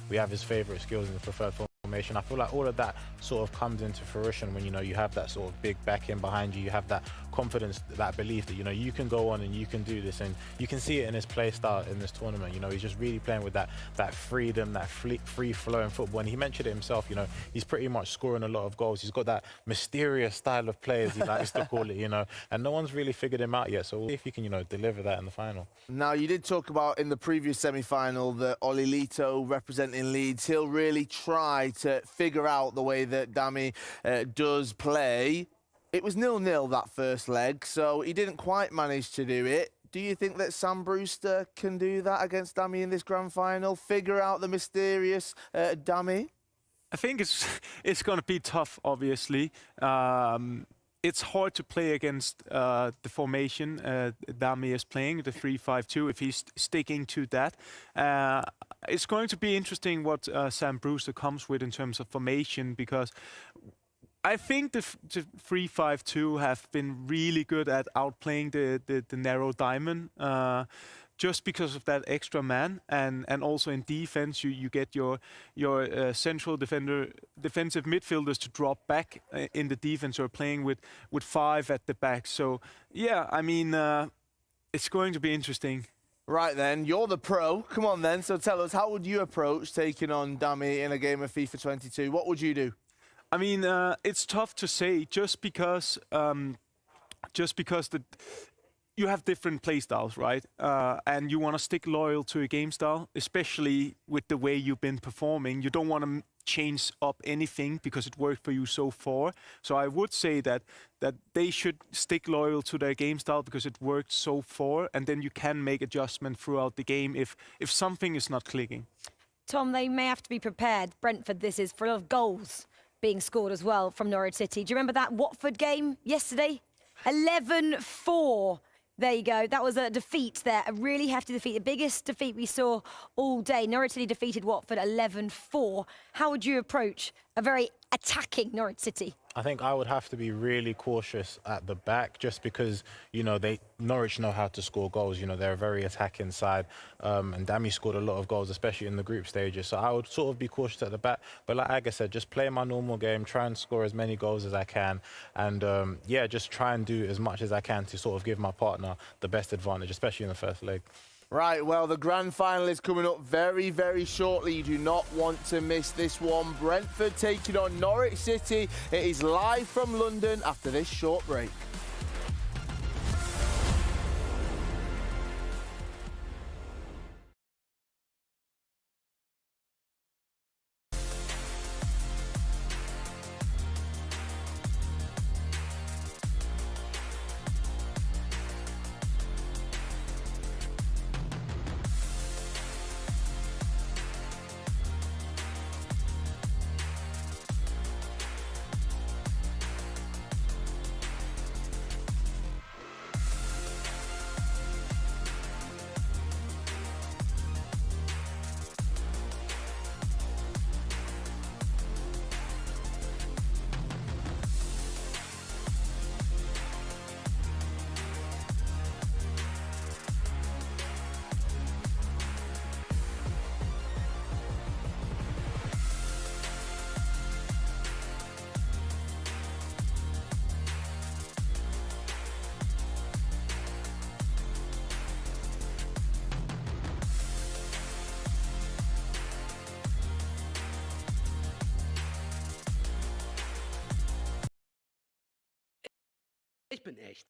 [SPEAKER 10] we have his favourite skills in the preferred formation. I feel like all of that sort of comes into fruition when, you have that sort of big backing behind you. You have that confidence, that belief that, you know, you can go on and you can do this, and you can see it in his play style in this tournament. You know, he's just really playing with that freedom, that free-flowing football. And he mentioned it himself, you know, he's pretty much scoring a lot of goals. He's got that mysterious style of play, as he likes to call it, you know, and no one's really figured him out yet. So we'll see if he can, you know, deliver that in the final.
[SPEAKER 6] Now, you did talk about in the previous semi-final that Oli Lito, representing Leeds, he'll really try to figure out the way that Dami does play. It was 0-0 that first leg, so he didn't quite manage to do it. Do you think that Sam Brewster can do that against Dami in this grand final? Figure out the mysterious Dami?
[SPEAKER 5] I think it's going to be tough, obviously. It's hard to play against the formation Dami is playing, the 3-5-2, if he's sticking to that. It's going to be interesting what Sam Brewster comes with in terms of formation, because I think the 3-5-2 have been really good at outplaying the narrow diamond, just because of that extra man, and also in defense you get your central defensive midfielders to drop back in the defense, or playing with 5 at the back. So yeah, I mean, it's going to be interesting.
[SPEAKER 6] Right then, you're the pro. Come on then. So tell us, how would you approach taking on Dami in a game of FIFA 22? What would you do?
[SPEAKER 5] I mean, it's tough to say, just because you have different play styles, right? And you want to stick loyal to a game style, especially with the way you've been performing. You don't want to change up anything because it worked for you so far. So I would say that they should stick loyal to their game style because it worked so far, and then you can make adjustment throughout the game if something is not clicking.
[SPEAKER 4] Tom, they may have to be prepared. Brentford, this is for a lot of goals being scored as well from Norwich City. Do you remember that Watford game yesterday? 11-4. There you go. That was a defeat there, a really hefty defeat, the biggest defeat we saw all day. Norwich City defeated Watford 11-4. How would you approach a very attacking Norwich City?
[SPEAKER 10] I think I would have to be really cautious at the back, just because, you know, Norwich know how to score goals. You know, they're a very attacking side, and Dami scored a lot of goals, especially in the group stages. So I would sort of be cautious at the back. But like I said, just play my normal game, try and score as many goals as I can, and yeah, just try and do as much as I can to sort of give my partner the best advantage, especially in the first leg.
[SPEAKER 6] Right, well, the grand final is coming up very, very shortly. You do not want to miss this one. Brentford taking on Norwich City. It is live from London after this short break.
[SPEAKER 21] Ich bin echt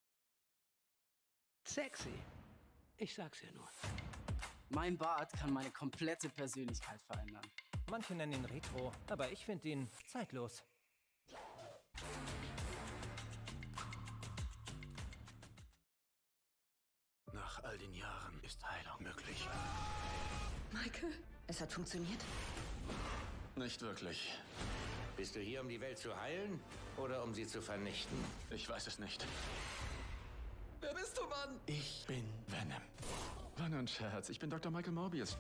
[SPEAKER 21] sexy. Ich sag's ja nur.
[SPEAKER 22] Mein Bart kann meine komplette Persönlichkeit verändern.
[SPEAKER 23] Manche nennen ihn Retro, aber ich finde ihn zeitlos.
[SPEAKER 21] Nach all den Jahren ist Heilung möglich.
[SPEAKER 24] Michael, es hat funktioniert.
[SPEAKER 21] Nicht wirklich.
[SPEAKER 25] Bist du hier, um die Welt zu heilen oder um sie zu vernichten?
[SPEAKER 21] Ich weiß es nicht. Wer bist du, Mann? Ich bin Venom. War nur ein Scherz. Ich bin Dr. Michael Morbius.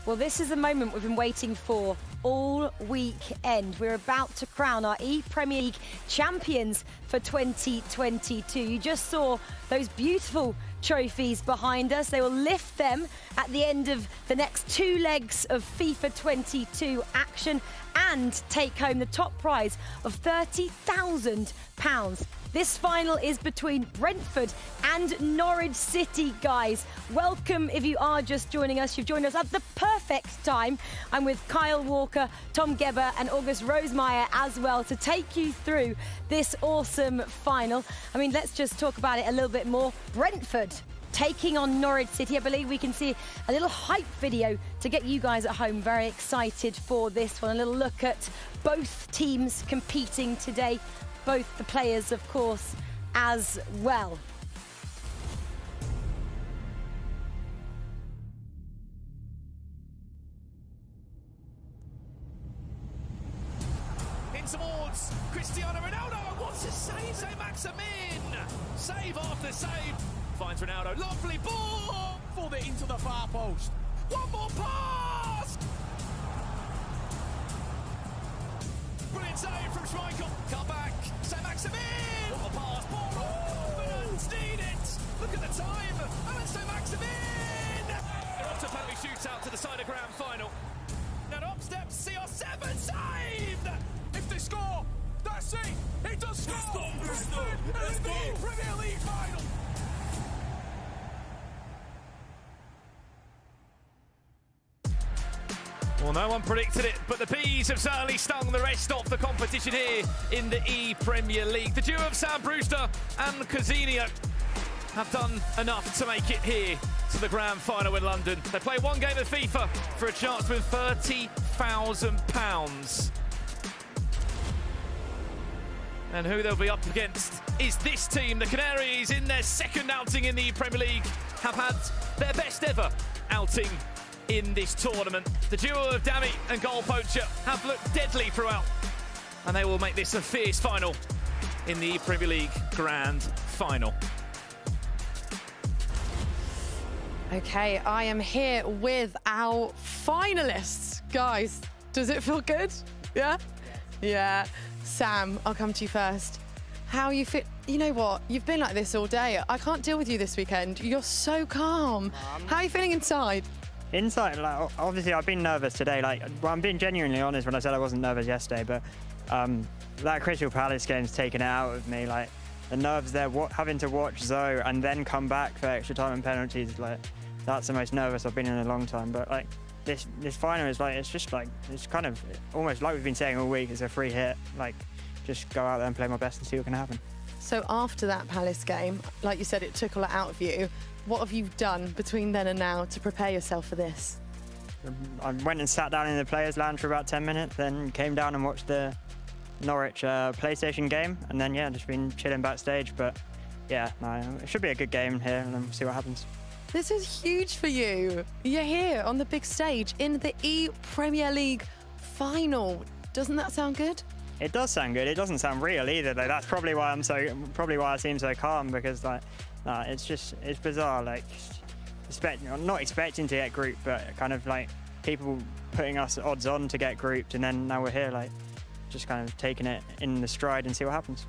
[SPEAKER 4] Well, this is the moment we've been waiting for all weekend. We're about to crown our ePremier League champions for 2022. You just saw those beautiful trophies behind us. They will lift them at the end of the next 2 legs of FIFA 22 action and take home the top prize of £30,000. This final is between Brentford and Norwich City, guys. Welcome if you are just joining us. You've joined us at the perfect time. I'm with Kyle Walker, Tom Gebber and August Rosemeyer as well to take you through this awesome final. I mean, let's just talk about it a little bit more. Brentford taking on Norwich City. I believe we can see a little hype video to get you guys at home very excited for this one. A little look at both teams competing today. Both the players, of course, as well.
[SPEAKER 2] In towards Cristiano Ronaldo. What's a save? Saint-Maximin. Save after save. Finds Ronaldo. Lovely ball.
[SPEAKER 1] Pulled it into the far post.
[SPEAKER 2] One more pass. Brilliant save from Schmeichel. Come back. Saint-Maximin. What a pass. Ball. Confidence needed. Look at the time. Alan Saint-Maximin. They're off to penalty shootout to the side of grand final. Now up steps CR7. Saved.
[SPEAKER 1] If they score, that's it. He does score. Let's go. Premier League final.
[SPEAKER 2] Well, no one predicted it, but the bees have certainly stung the rest of the competition here in the ePremier League. The duo of Sam Brewster and Cousinho have done enough to make it here to the grand final in London. They play one game of FIFA for a chance to win £30,000. And who they'll be up against is this team. The Canaries, in their second outing in the Premier League, have had their best ever outing in this tournament. The duo of Dami and Goal Poacher have looked deadly throughout, and they will make this a fierce final in the Premier League Grand Final.
[SPEAKER 7] Okay, I am here with our finalists. Guys, does it feel good? Yeah? Yeah. Sam, I'll come to you first. How you fit? You know what? You've been like this all day. I can't deal with you this weekend. You're so calm. How are you feeling inside?
[SPEAKER 8] Inside, like, obviously I've been nervous today. Like, well, I'm being genuinely honest when I said I wasn't nervous yesterday, but that Crystal Palace game's taken it out of me. Like, the nerves there, having to watch Zoe and then come back for extra time and penalties, like, that's the most nervous I've been in a long time. But like, this final is like, it's just like, it's kind of almost like we've been saying all week, it's a free hit. Like, just go out there and play my best and see what can happen.
[SPEAKER 7] So after that Palace game, like you said, it took a lot out of you. What have you done between then and now to prepare yourself for this?
[SPEAKER 8] I went and sat down in the players' lounge for about 10 minutes, then came down and watched the Norwich PlayStation game, and then, yeah, just been chilling backstage. But, yeah, no, it should be a good game here, and then we'll see what happens.
[SPEAKER 7] This is huge for you. You're here on the big stage in the ePremier League final. Doesn't that sound good?
[SPEAKER 8] It does sound good. It doesn't sound real either, though. That's probably why I seem so calm, because, like, it's bizarre. Like, not expecting to get grouped, but kind of like people putting us odds on to get grouped, and then now we're here, like, just kind of taking it in the stride and see what happens.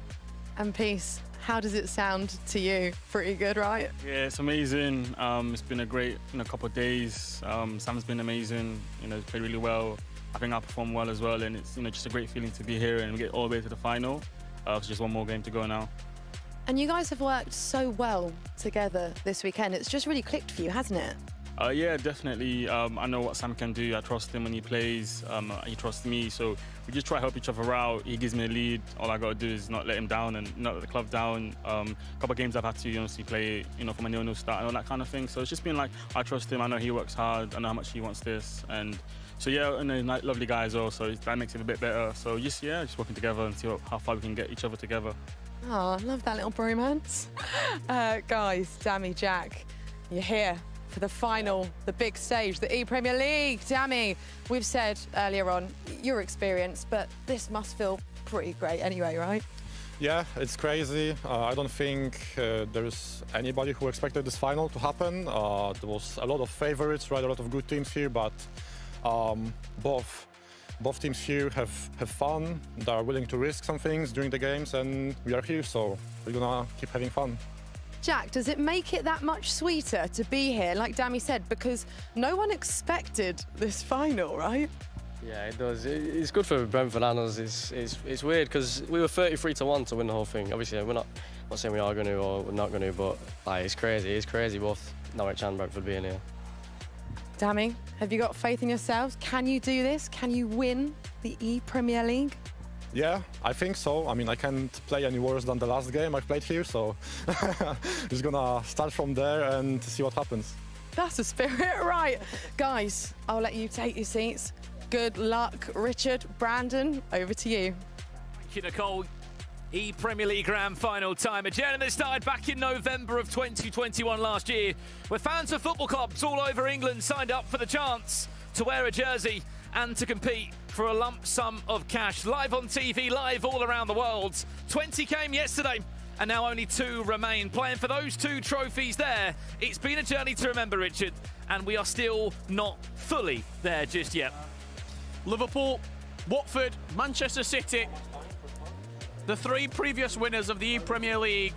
[SPEAKER 7] And Peace, how does it sound to you? Pretty good, right?
[SPEAKER 9] Yeah, it's amazing. It's been a great couple of days. Sam's been amazing. Played really well. I think I performed well as well, and it's just a great feeling to be here and get all the way to the final. It's just one more game to go now.
[SPEAKER 7] And you guys have worked so well together this weekend. It's just really clicked for you, hasn't it?
[SPEAKER 9] Yeah, definitely. I know what Sam can do. I trust him when he plays. He trusts me. So we just try to help each other out. He gives me a lead. All I got to do is not let him down and not let the club down. A couple of games I've had to honestly play, from a 0-0 start and all that kind of thing. So it's just been like, I trust him. I know he works hard. I know how much he wants this. And so, yeah, and a lovely guy as well. So that makes it a bit better. So just working together and see how far we can get each other together.
[SPEAKER 7] Oh, I love that little bromance. Guys, Dami, Jack, you're here for the final, the big stage, the ePremier League. Dami, we've said earlier on, you're experienced, but this must feel pretty great anyway, right?
[SPEAKER 11] Yeah, it's crazy. I don't think there's anybody who expected this final to happen. There was a lot of favorites, right? A lot of good teams here, but Both teams here have fun. They are willing to risk some things during the games, and we are here, so we're gonna keep having fun.
[SPEAKER 7] Jack, does it make it that much sweeter to be here, like Dami said, because no one expected this final, right?
[SPEAKER 3] Yeah, it does. It's good for Brentford and us. It's weird because we were 33-1 to win the whole thing. Obviously, we're not saying we are going to or we're not going to, but like, it's crazy. It's crazy both Norwich and Brentford being here.
[SPEAKER 7] Dami, have you got faith in yourselves? Can you do this? Can you win the ePremier League?
[SPEAKER 11] Yeah, I think so. I mean, I can't play any worse than the last game I've played here, so just gonna start from there and see what happens.
[SPEAKER 7] That's the spirit, right? Guys, I'll let you take your seats. Good luck, Richard. Brandon, over to you.
[SPEAKER 2] Thank you, Nicole. ePremier League Grand Final time. A journey that started back in November of 2021 last year, where fans of football clubs all over England signed up for the chance to wear a jersey and to compete for a lump sum of cash. Live on TV, live all around the world. 20 came yesterday, and now only 2 remain. Playing for those 2 trophies there. It's been a journey to remember, Richard, and we are still not fully there just yet.
[SPEAKER 1] Liverpool, Watford, Manchester City, the 3 previous winners of the ePremier League,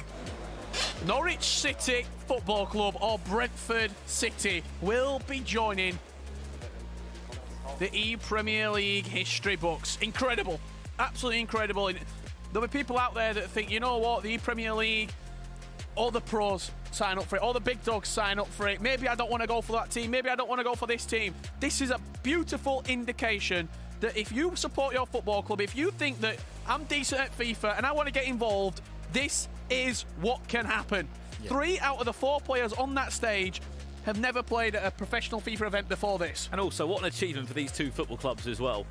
[SPEAKER 1] Norwich City Football Club or Brentford City will be joining the ePremier League history books. Incredible, absolutely incredible. There'll be people out there that think, you know what, the ePremier League, all the pros sign up for it, all the big dogs sign up for it. Maybe I don't want to go for that team, maybe I don't want to go for this team. This is a beautiful indication that if you support your football club, if you think that I'm decent at FIFA and I want to get involved, this is what can happen. Yeah. 3 out of the 4 players on that stage have never played at a professional FIFA event before this.
[SPEAKER 2] And also, what an achievement for these 2 football clubs as well.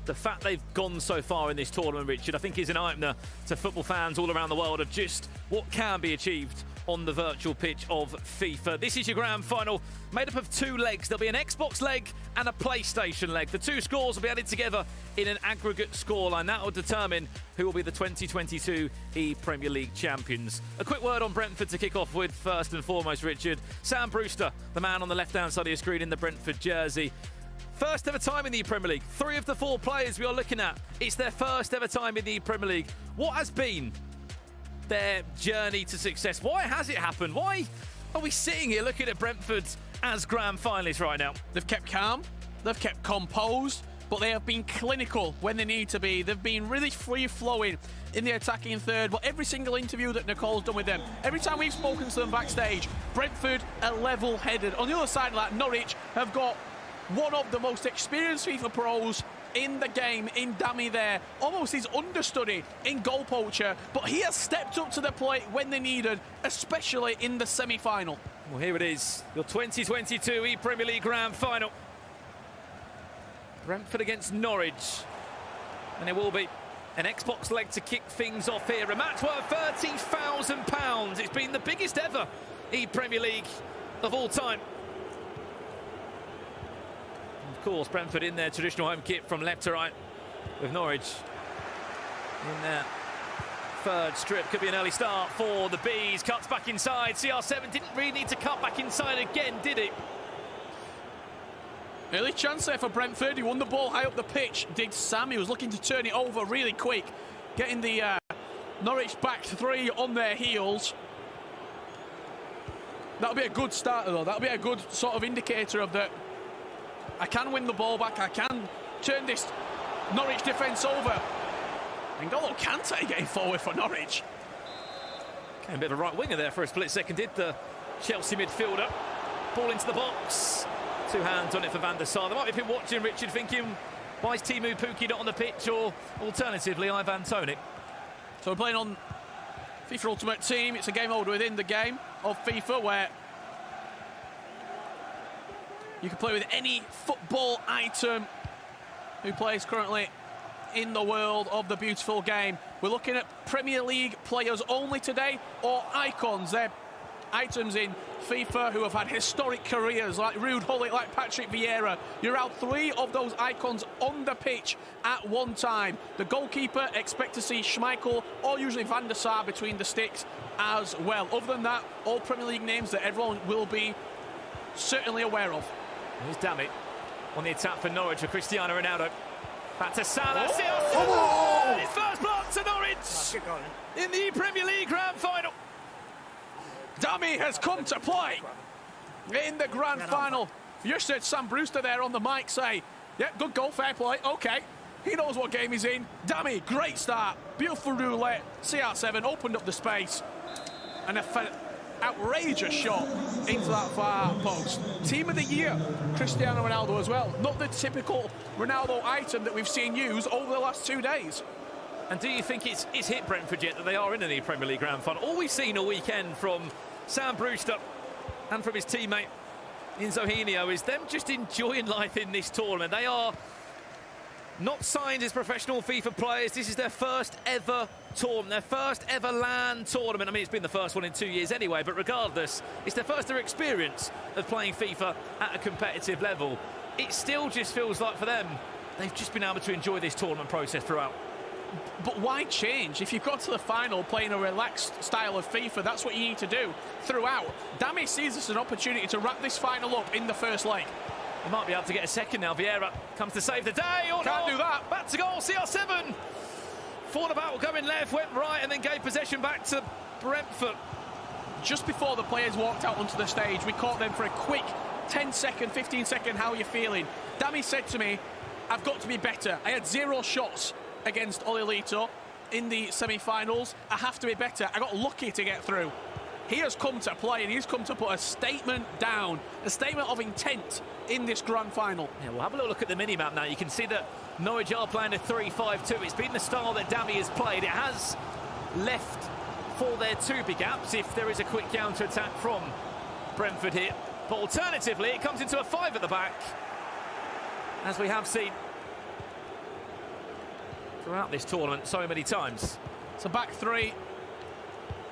[SPEAKER 2] The fact they've gone so far in this tournament, Richard, I think is an opener to football fans all around the world of just what can be achieved on the virtual pitch of FIFA. This is your grand final, made up of 2 legs. There'll be an Xbox leg and a PlayStation leg. The 2 scores will be added together in an aggregate scoreline. That will determine who will be the 2022 ePremier League champions. A quick word on Brentford to kick off with first and foremost, Richard. Sam Brewster, the man on the left-hand side of your screen in the Brentford jersey. First ever time in the Premier League. 3 of the 4 players we are looking at, it's their first ever time in the Premier League. What has been their journey to success? Why has it happened? Why are we sitting here looking at Brentford as grand finalists right now?
[SPEAKER 1] They've kept calm, they've kept composed, but they have been clinical when they need to be. They've been really free-flowing in the attacking third, but every single interview that Nicole's done with them, every time we've spoken to them backstage, Brentford are level-headed. On the other side of that, Norwich have got one of the most experienced FIFA pros in the game, in Dami there. Almost his understudy in goal poacher, but he has stepped up to the plate when they needed, especially in the semi-final.
[SPEAKER 2] Well, here it is, your 2022 ePremier League Grand Final. Brentford against Norwich. And it will be an Xbox leg to kick things off here. A match worth £30,000. It's been the biggest ever ePremier League of all time. Of course, Brentford in their traditional home kit from left to right, with Norwich in their third strip. Could be an early start for the Bees. Cuts back inside. CR7 didn't really need to cut back inside again, did it?
[SPEAKER 1] Early chance there for Brentford. He won the ball high up the pitch. Did Sam. He was looking to turn it over really quick, getting the Norwich back 3 on their heels. That'll be a good starter, though. That'll be a good sort of indicator of that. I can win the ball back. I can turn this Norwich defence over. N'Golo Kante getting forward for Norwich.
[SPEAKER 2] Okay, a bit of a right winger there for a split second. Did the Chelsea midfielder. Ball into the box. 2 hands on it for Van der Sar. There might be people watching, Richard, thinking, why is Teemu Pukki not on the pitch? Or alternatively, Ivan Toney.
[SPEAKER 1] So we're playing on FIFA Ultimate Team. It's a game mode within the game of FIFA where you can play with any football item who plays currently in the world of the beautiful game. We're looking at Premier League players only today, or icons. They're items in FIFA who have had historic careers, like Ruud Gullit, like Patrick Vieira. You're out 3 of those icons on the pitch at one time. The goalkeeper, expect to see Schmeichel or usually Van der Sar between the sticks as well. Other than that, all Premier League names that everyone will be certainly aware of.
[SPEAKER 2] Here's Dami. on the attack for Norwich with Cristiano Ronaldo. Back to Salah.
[SPEAKER 1] Oh!
[SPEAKER 2] His first block to Norwich in the Premier League Grand Final.
[SPEAKER 1] Dami has come to play in the Grand Final. You just heard Sam Brewster there on the mic say, yeah, good goal, fair play, okay. He knows what game he's in. Dami, great start. Beautiful roulette. CR7 opened up the space. And an outrageous shot into that far post. Team of the year, Cristiano Ronaldo as well. Not the typical Ronaldo item that we've seen used over the last 2 days.
[SPEAKER 2] And do you think it's hit Brentford yet that they are in the Premier League Grand Final? All we've seen all weekend from Sam Brewster and from his teammate Enzo Henio is them just enjoying life in this tournament. They are not signed as professional FIFA players. This is their first ever tournament, their first ever LAN tournament. I mean, it's been the first one in 2 years anyway, but regardless, it's their first ever experience of playing FIFA at a competitive level. It still just feels like for them, they've just been able to enjoy this tournament process throughout.
[SPEAKER 1] But why change? If you've got to the final playing a relaxed style of FIFA, that's what you need to do throughout. Dami sees this as an opportunity to wrap this final up in the first leg.
[SPEAKER 2] They might be able to get a second now. Vieira comes to save the day. Or
[SPEAKER 1] Can't do that.
[SPEAKER 2] Back to goal, CR7. Thought about going left, went right, and then gave possession back to Brentford.
[SPEAKER 1] Just before the players walked out onto the stage, we caught them for a quick 10-second, 15-second, how are you feeling? Dami said to me, I've got to be better. I had 0 shots against Olilito in the semi-finals. I have to be better. I got lucky to get through. He has come to play and he's come to put a statement down, a statement of intent in this grand final.
[SPEAKER 2] Yeah, we'll have a little look at the mini-map now. You can see that Norwich are playing a 3-5-2. It's been the style that Dami has played. It has left for their 2 big gaps if there is a quick counter-attack from Brentford here. But alternatively, it comes into a 5 at the back, as we have seen throughout this tournament so many times.
[SPEAKER 1] So back 3.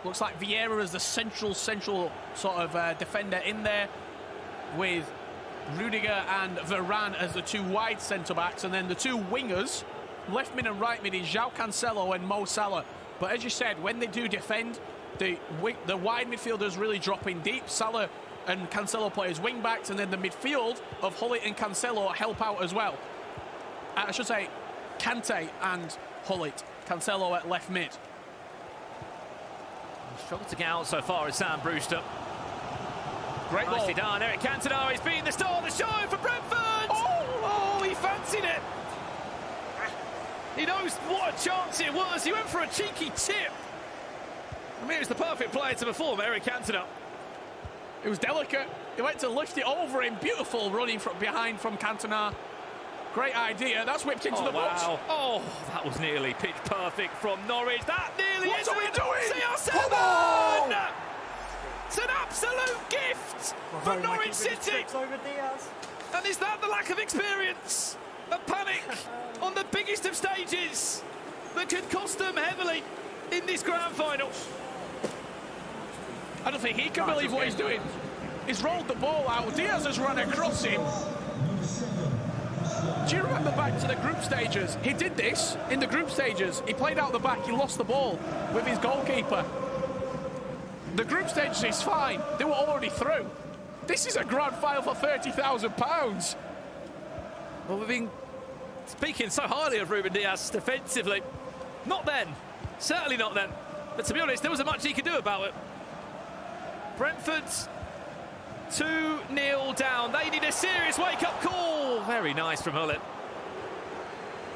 [SPEAKER 1] Looks like Vieira is the central sort of defender in there, with Rudiger and Varane as the 2 wide centre-backs, and then the 2 wingers, left mid and right mid, is João Cancelo and Mo Salah. But as you said, when they do defend, the wide midfielders really drop in deep. Salah and Cancelo play as wing-backs, and then the midfield of Hullet and Cancelo help out as well. I should say Kante and Hullet, Cancelo at left mid.
[SPEAKER 2] Struggled to get out so far as Sam Brewster.
[SPEAKER 1] Great ball.
[SPEAKER 2] Nicely done. Eric Cantona has been the star of the show for Brentford. Oh, he fancied it. He knows what a chance it was. He went for a cheeky tip. I mean, it was the perfect player to perform, Eric Cantona.
[SPEAKER 1] It was delicate. He went to lift it over him. Beautiful running from behind from Cantona. Great idea. That's whipped into the box.
[SPEAKER 2] Wow. Oh, that was nearly pitch perfect from Norwich. That nearly is.
[SPEAKER 1] What are we doing?
[SPEAKER 2] CR7! It's an absolute gift for Norwich City. And is that the lack of experience, of panic on the biggest of stages that could cost them heavily in this grand final?
[SPEAKER 1] I don't think he can believe what he's doing. He's rolled the ball out. Diaz has run across him. Do you remember back to the group stages? He did this in the group stages. He played out the back, he lost the ball with his goalkeeper. The group stages is fine. They were already through. This is a grand final for £30,000.
[SPEAKER 2] Well, we've been speaking so highly of Ruben Diaz defensively. Not then. Certainly not then. But to be honest, there wasn't much he could do about it. Brentford's 2-0 down. They need a serious wake-up call. Very nice from Hullet.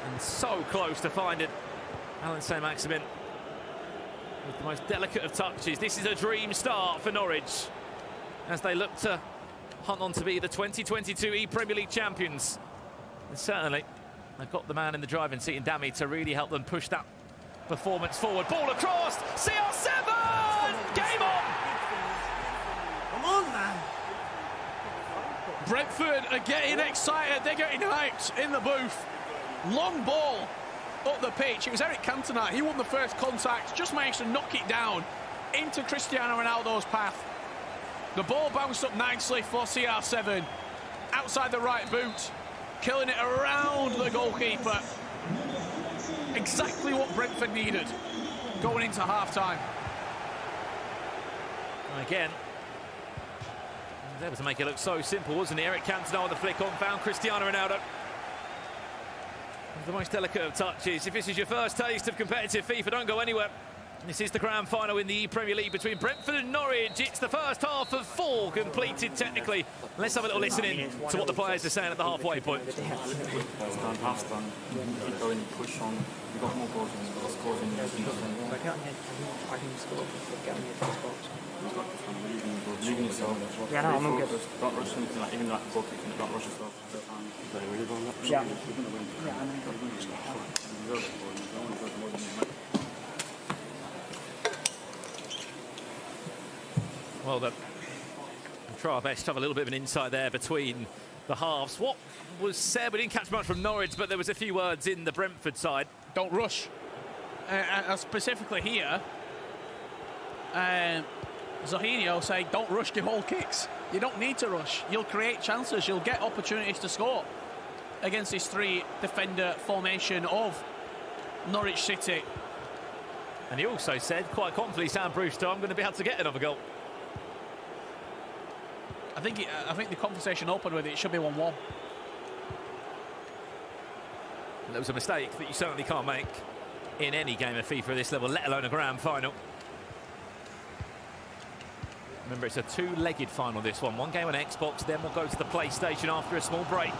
[SPEAKER 2] And so close to finding Alan Saint-Maximin with the most delicate of touches. This is a dream start for Norwich as they look to hunt on to be the 2022 ePremier League champions. And certainly, they've got the man in the driving seat in Dami to really help them push that performance forward. Ball across, CR7! Game on!
[SPEAKER 12] Come on, man!
[SPEAKER 1] Brentford are getting excited. They're getting hyped in the booth. Long ball up the pitch. It was Eric Cantona. He won the first contact. Just managed to knock it down into Cristiano Ronaldo's path. The ball bounced up nicely for CR7. Outside the right boot. Killing it around the goalkeeper. Exactly what Brentford needed going into half-time.
[SPEAKER 2] Again, was able to make it look so simple, wasn't he? Eric Cantona with the flick on, found Cristiano Ronaldo. The most delicate of touches. If this is your first taste of competitive FIFA, don't go anywhere. This is the grand final in the Premier League between Brentford and Norwich. It's the first half of 4 completed technically. Let's have a little listen in to what the players are saying at the halfway point.
[SPEAKER 9] It's done, half's done. Keep going, push on. We've got more goals than we've scores in there. Believe in yourself.
[SPEAKER 8] Yeah, no, I'm all good.
[SPEAKER 9] Don't rush anything, like even like goal kicking, don't rush yourself.
[SPEAKER 8] Yeah.
[SPEAKER 2] Well, we'll try our best to have a little bit of an insight there between the halves. What was said, we didn't catch much from Norwich, but there was a few words in the Brentford side.
[SPEAKER 1] Don't rush. Specifically here, Jorginho say, don't rush the whole kicks. You don't need to rush. You'll create chances. You'll get opportunities to score against this 3-defender formation of Norwich City.
[SPEAKER 2] And he also said, quite confidently, Sam Brewster, I'm going to be able to get another goal.
[SPEAKER 1] I think the conversation opened with it should be 1-1.
[SPEAKER 2] That was a mistake that you certainly can't make in any game of FIFA at this level, let alone a grand final. Remember, it's a 2-legged final, this one. One game on Xbox, then we'll go to the PlayStation after a small break.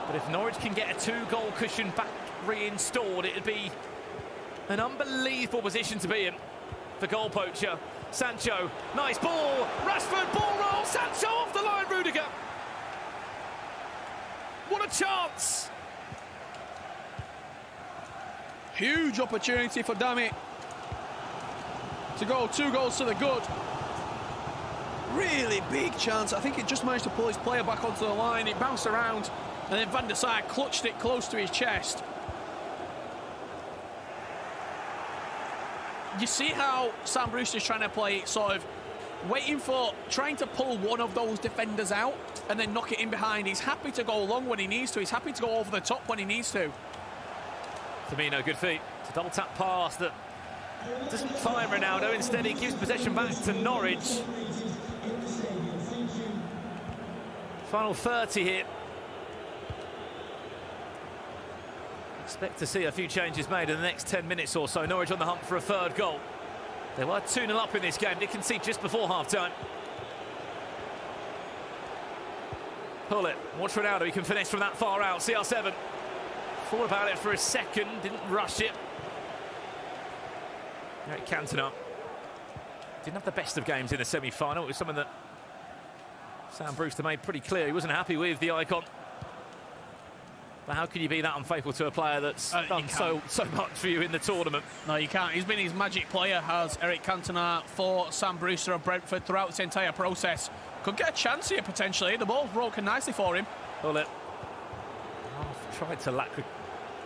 [SPEAKER 2] But if Norwich can get a 2-goal cushion back reinstalled, it'd be an unbelievable position to be in for goal poacher. Sancho, nice ball, Rashford, ball roll, Sancho off the line, Rudiger. What a chance!
[SPEAKER 1] Huge opportunity for Dami to go 2 goals to the good. Really big chance. I think it just managed to pull his player back onto the line. It bounced around, and then Van der Sar clutched it close to his chest. You see how Sam Brewster's trying to play, sort of trying to pull one of those defenders out and then knock it in behind. He's happy to go long when he needs to. He's happy to go over the top when he needs to.
[SPEAKER 2] Firmino, good feet. It's a double tap pass that doesn't find Ronaldo. Instead, he gives possession back to Norwich. Final 30 here. Expect to see a few changes made in the next 10 minutes or so. Norwich on the hunt for a 3rd goal. They were 2-0 up in this game. They conceded just before half-time. Pull it. Watch Ronaldo. He can finish from that far out. CR7. Thought about it for a second. Didn't rush it. Eric Cantona didn't have the best of games in the semi-final. It was something that Sam Brewster made pretty clear. He wasn't happy with the icon. But how can you be that unfaithful to a player that's done so much for you in the tournament?
[SPEAKER 1] No, you can't. He's been his magic player, has Eric Cantona, for Sam Brewster of Brentford throughout this entire process. Could get a chance here, potentially. The ball's broken nicely for him.
[SPEAKER 2] Pull it. Tried to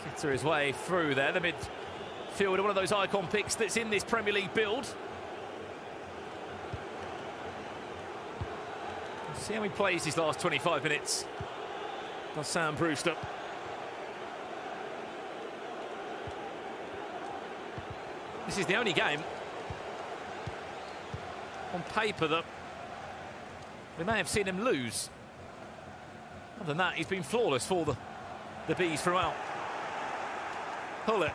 [SPEAKER 2] get his way through there. The midfielder, one of those icon picks that's in this Premier League build. Let's see how he plays his last 25 minutes. Does Sam Brewster. This is the only game on paper that we may have seen him lose. Other than that, he's been flawless for the Bees throughout. Pull it.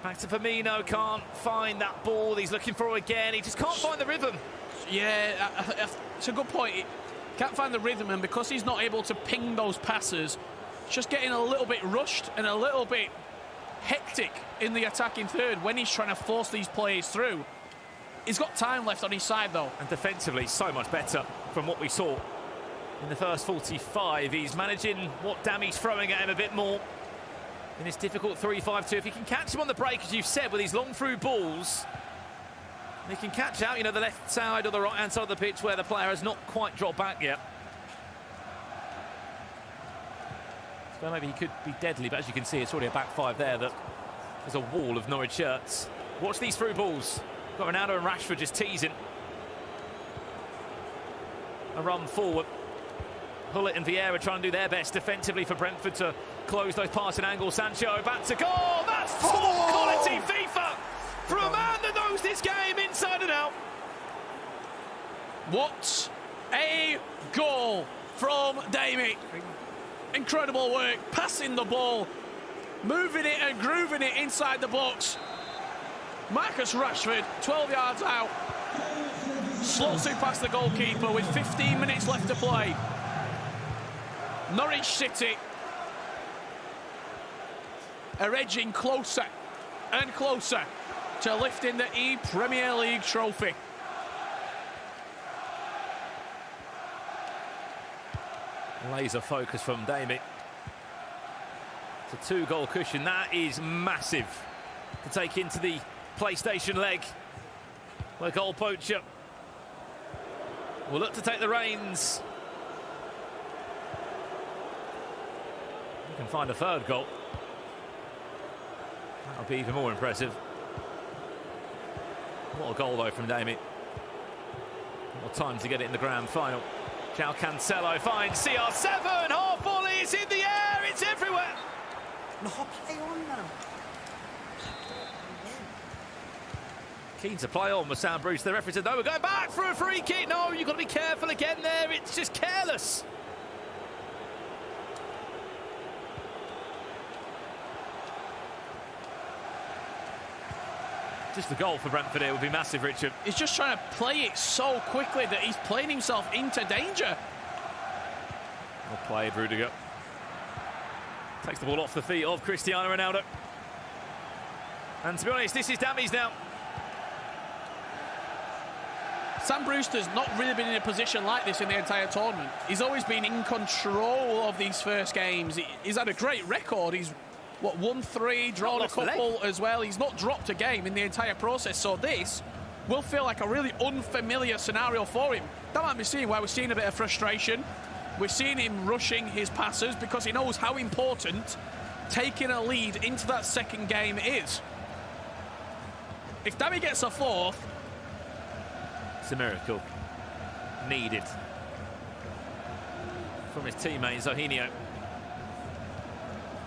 [SPEAKER 2] Back to Firmino, can't find that ball. He's looking for it again. He just can't find the rhythm.
[SPEAKER 1] Yeah, it's a good point. He can't find the rhythm, and because he's not able to ping those passes, just getting a little bit rushed and a little bit hectic in the attacking third when he's trying to force these plays through. He's got time left on his side, though.
[SPEAKER 2] And defensively, so much better from what we saw in the first 45. He's managing what Dami's throwing at him a bit more in this difficult 3-5-2. If he can catch him on the break, as you've said, with these long through balls, he can catch out, the left side or the right-hand side of the pitch where the player has not quite dropped back yet. So maybe he could be deadly, but as you can see, it's already a back 5 there. That there's a wall of Norwich shirts. Watch these through balls. Got Ronaldo and Rashford just teasing. A run forward. Hullet and Vieira trying to do their best defensively for Brentford to close those passing angles. Sancho back to goal. That's top quality FIFA for a man that knows this game inside and out.
[SPEAKER 1] What a goal from Damie. Incredible work, passing the ball, moving it and grooving it inside the box. Marcus Rashford, 12 yards out, slots it past the goalkeeper with 15 minutes left to play. Norwich City are edging closer and closer to lifting the ePremier League trophy.
[SPEAKER 2] Laser focus from Damie. It's a 2-goal cushion. That is massive to take into the PlayStation leg. The goal poacher will look to take the reins. You can find a third goal. That'll be even more impressive. What a goal though from Damie. More time to get it in the grand final. João Cancelo finds CR7. Half volley, it's in the air, it's everywhere.
[SPEAKER 12] No, play on now.
[SPEAKER 2] Keen to play on with Sam Bruce. The referee said, no, we're going back for a free kick. No, you've got to be careful again there. It's just careless. Just the goal for Brentford here would be massive, Richard.
[SPEAKER 1] He's just trying to play it so quickly that he's playing himself into danger.
[SPEAKER 2] Well played, Rudiger. Takes the ball off the feet of Cristiano Ronaldo. And to be honest, this is Damie's now.
[SPEAKER 1] Sam Brewster's not really been in a position like this in the entire tournament. He's always been in control of these first games. He's had a great record. He's won 3, drawn a couple as well. He's not dropped a game in the entire process, so this will feel like a really unfamiliar scenario for him. That might be seeing why we're seeing a bit of frustration. We're seeing him rushing his passes because he knows how important taking a lead into that second game is. If Damie gets a fourth,
[SPEAKER 2] it's a miracle. Needed from his teammate Zohinio.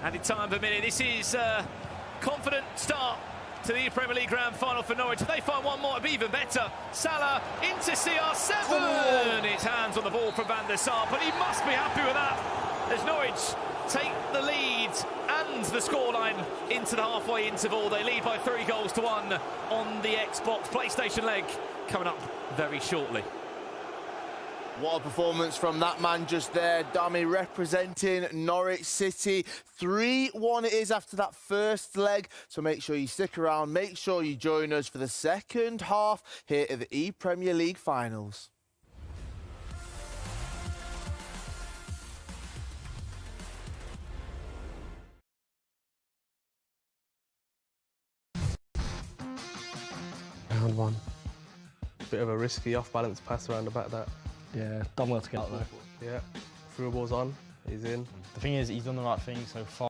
[SPEAKER 2] Added time per minute. This is a confident start to the Premier League Grand Final for Norwich. If they find one more, it'd be even better. Salah into CR7. Oh. It's hands on the ball from Van der Sar, but he must be happy with that as Norwich take the lead and the scoreline into the halfway interval. They lead by 3-1 on the Xbox PlayStation leg, coming up very shortly.
[SPEAKER 6] What a performance from that man just there. Damie representing Norwich City. 3-1 it is after that first leg. So make sure you stick around. Make sure you join us for the second half here at the ePremier League finals.
[SPEAKER 3] Round 1. Bit of a risky off-balance pass around the back that.
[SPEAKER 13] Yeah, done well to get out there.
[SPEAKER 3] Yeah, through ball's on, he's in.
[SPEAKER 13] The thing is, he's done the right thing so far.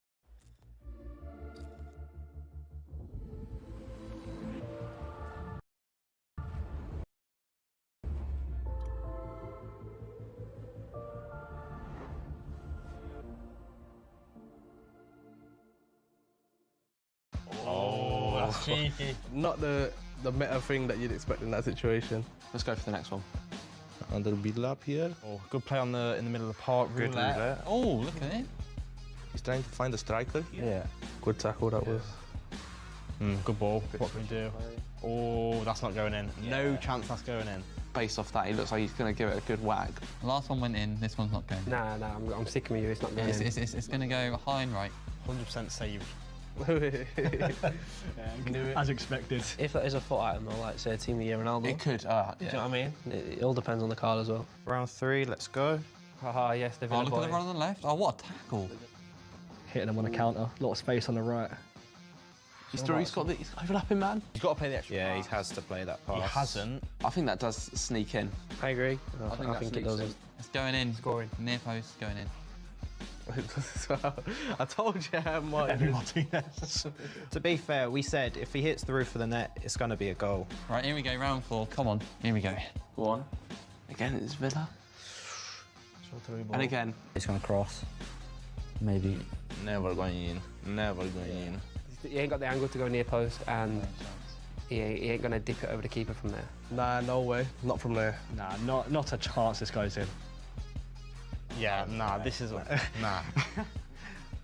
[SPEAKER 13] Oh, that's cheeky.
[SPEAKER 3] Not the meta thing that you'd expect in that situation.
[SPEAKER 13] Let's go for the next one. Under the build-up here. Oh, good play in the middle of the park. Good roulette. Oh, look at it. He's trying to find the striker. Yeah.
[SPEAKER 3] Good tackle that was.
[SPEAKER 13] Good ball. What can we do? Oh, that's not going in. No chance that's going in.
[SPEAKER 14] Based off that, he looks like he's going to give it a good whack.
[SPEAKER 16] The last one went in, this one's not going.
[SPEAKER 3] Nah, I'm sticking with you, it's not going in.
[SPEAKER 16] It's going to go high and right.
[SPEAKER 13] 100% saved. As expected.
[SPEAKER 3] If that is a foot item though, like say a Team of the Year Ronaldo.
[SPEAKER 14] It could,
[SPEAKER 3] Do you know what I mean? It all depends on the card as well.
[SPEAKER 13] Round 3, let's go.
[SPEAKER 3] Haha, yes, they've
[SPEAKER 16] look at the run on the left. Oh, what a tackle.
[SPEAKER 3] Hitting them on a counter, a lot of space on the right.
[SPEAKER 14] He's got the overlapping man.
[SPEAKER 13] He's got to play the extra
[SPEAKER 14] Yeah,
[SPEAKER 13] pass.
[SPEAKER 14] he has to play that pass.
[SPEAKER 13] He hasn't.
[SPEAKER 14] I think that does sneak in.
[SPEAKER 3] I agree. I think it does.
[SPEAKER 16] It's going in. Scoring. Near post, going in.
[SPEAKER 3] I told you how much.
[SPEAKER 13] Martinez. To be fair, we said if he hits the roof of the net, it's going to be a goal.
[SPEAKER 16] Right, here we go, round 4. Come on, here we go.
[SPEAKER 14] Go on. Again, it's Villa. And again.
[SPEAKER 13] It's going to cross. Maybe. Never going in. Never going in.
[SPEAKER 3] He ain't got the angle to go near post, and
[SPEAKER 14] he ain't going to dip it over the keeper from there.
[SPEAKER 3] Nah, no way. Not from there.
[SPEAKER 15] Nah, not a chance this goes in.
[SPEAKER 17] Yeah, nah, this is... nah.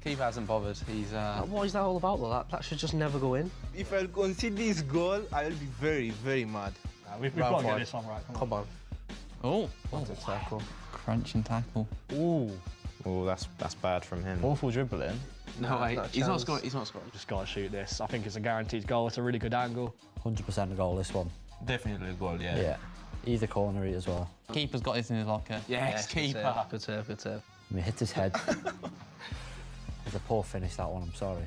[SPEAKER 14] Keeper hasn't bothered. He's...
[SPEAKER 3] What is that all about, though? That should just never go in.
[SPEAKER 17] If I concede this goal, I'll be very, very mad.
[SPEAKER 15] Nah, we've got to get this one right.
[SPEAKER 3] Come on.
[SPEAKER 16] Oh,
[SPEAKER 3] That's a tackle.
[SPEAKER 16] crunch and tackle.
[SPEAKER 17] Ooh. Oh, that's bad from him.
[SPEAKER 15] Awful dribbling.
[SPEAKER 14] No, wait, he's not scoring. He's not scoring.
[SPEAKER 15] Just got to shoot this. I think it's a guaranteed goal. It's a really good angle.
[SPEAKER 18] 100% a goal, this one.
[SPEAKER 13] Definitely a goal, yeah.
[SPEAKER 18] Yeah. Either corner as well.
[SPEAKER 16] Keeper's got this in his locker.
[SPEAKER 14] Yes,
[SPEAKER 16] keeper.
[SPEAKER 3] Good save, good save.
[SPEAKER 18] I mean, hit his head. It's a poor finish, that one, I'm sorry.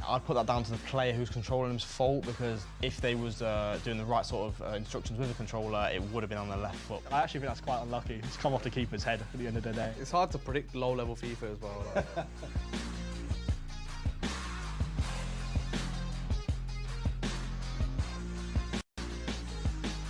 [SPEAKER 17] I'd put that down to the player who's controlling him's fault, because if they was doing the right sort of instructions with the controller, it would have been on the left foot.
[SPEAKER 15] I actually think that's quite unlucky. It's come off the keeper's head at the end of the day.
[SPEAKER 3] It's hard to predict low-level FIFA as well.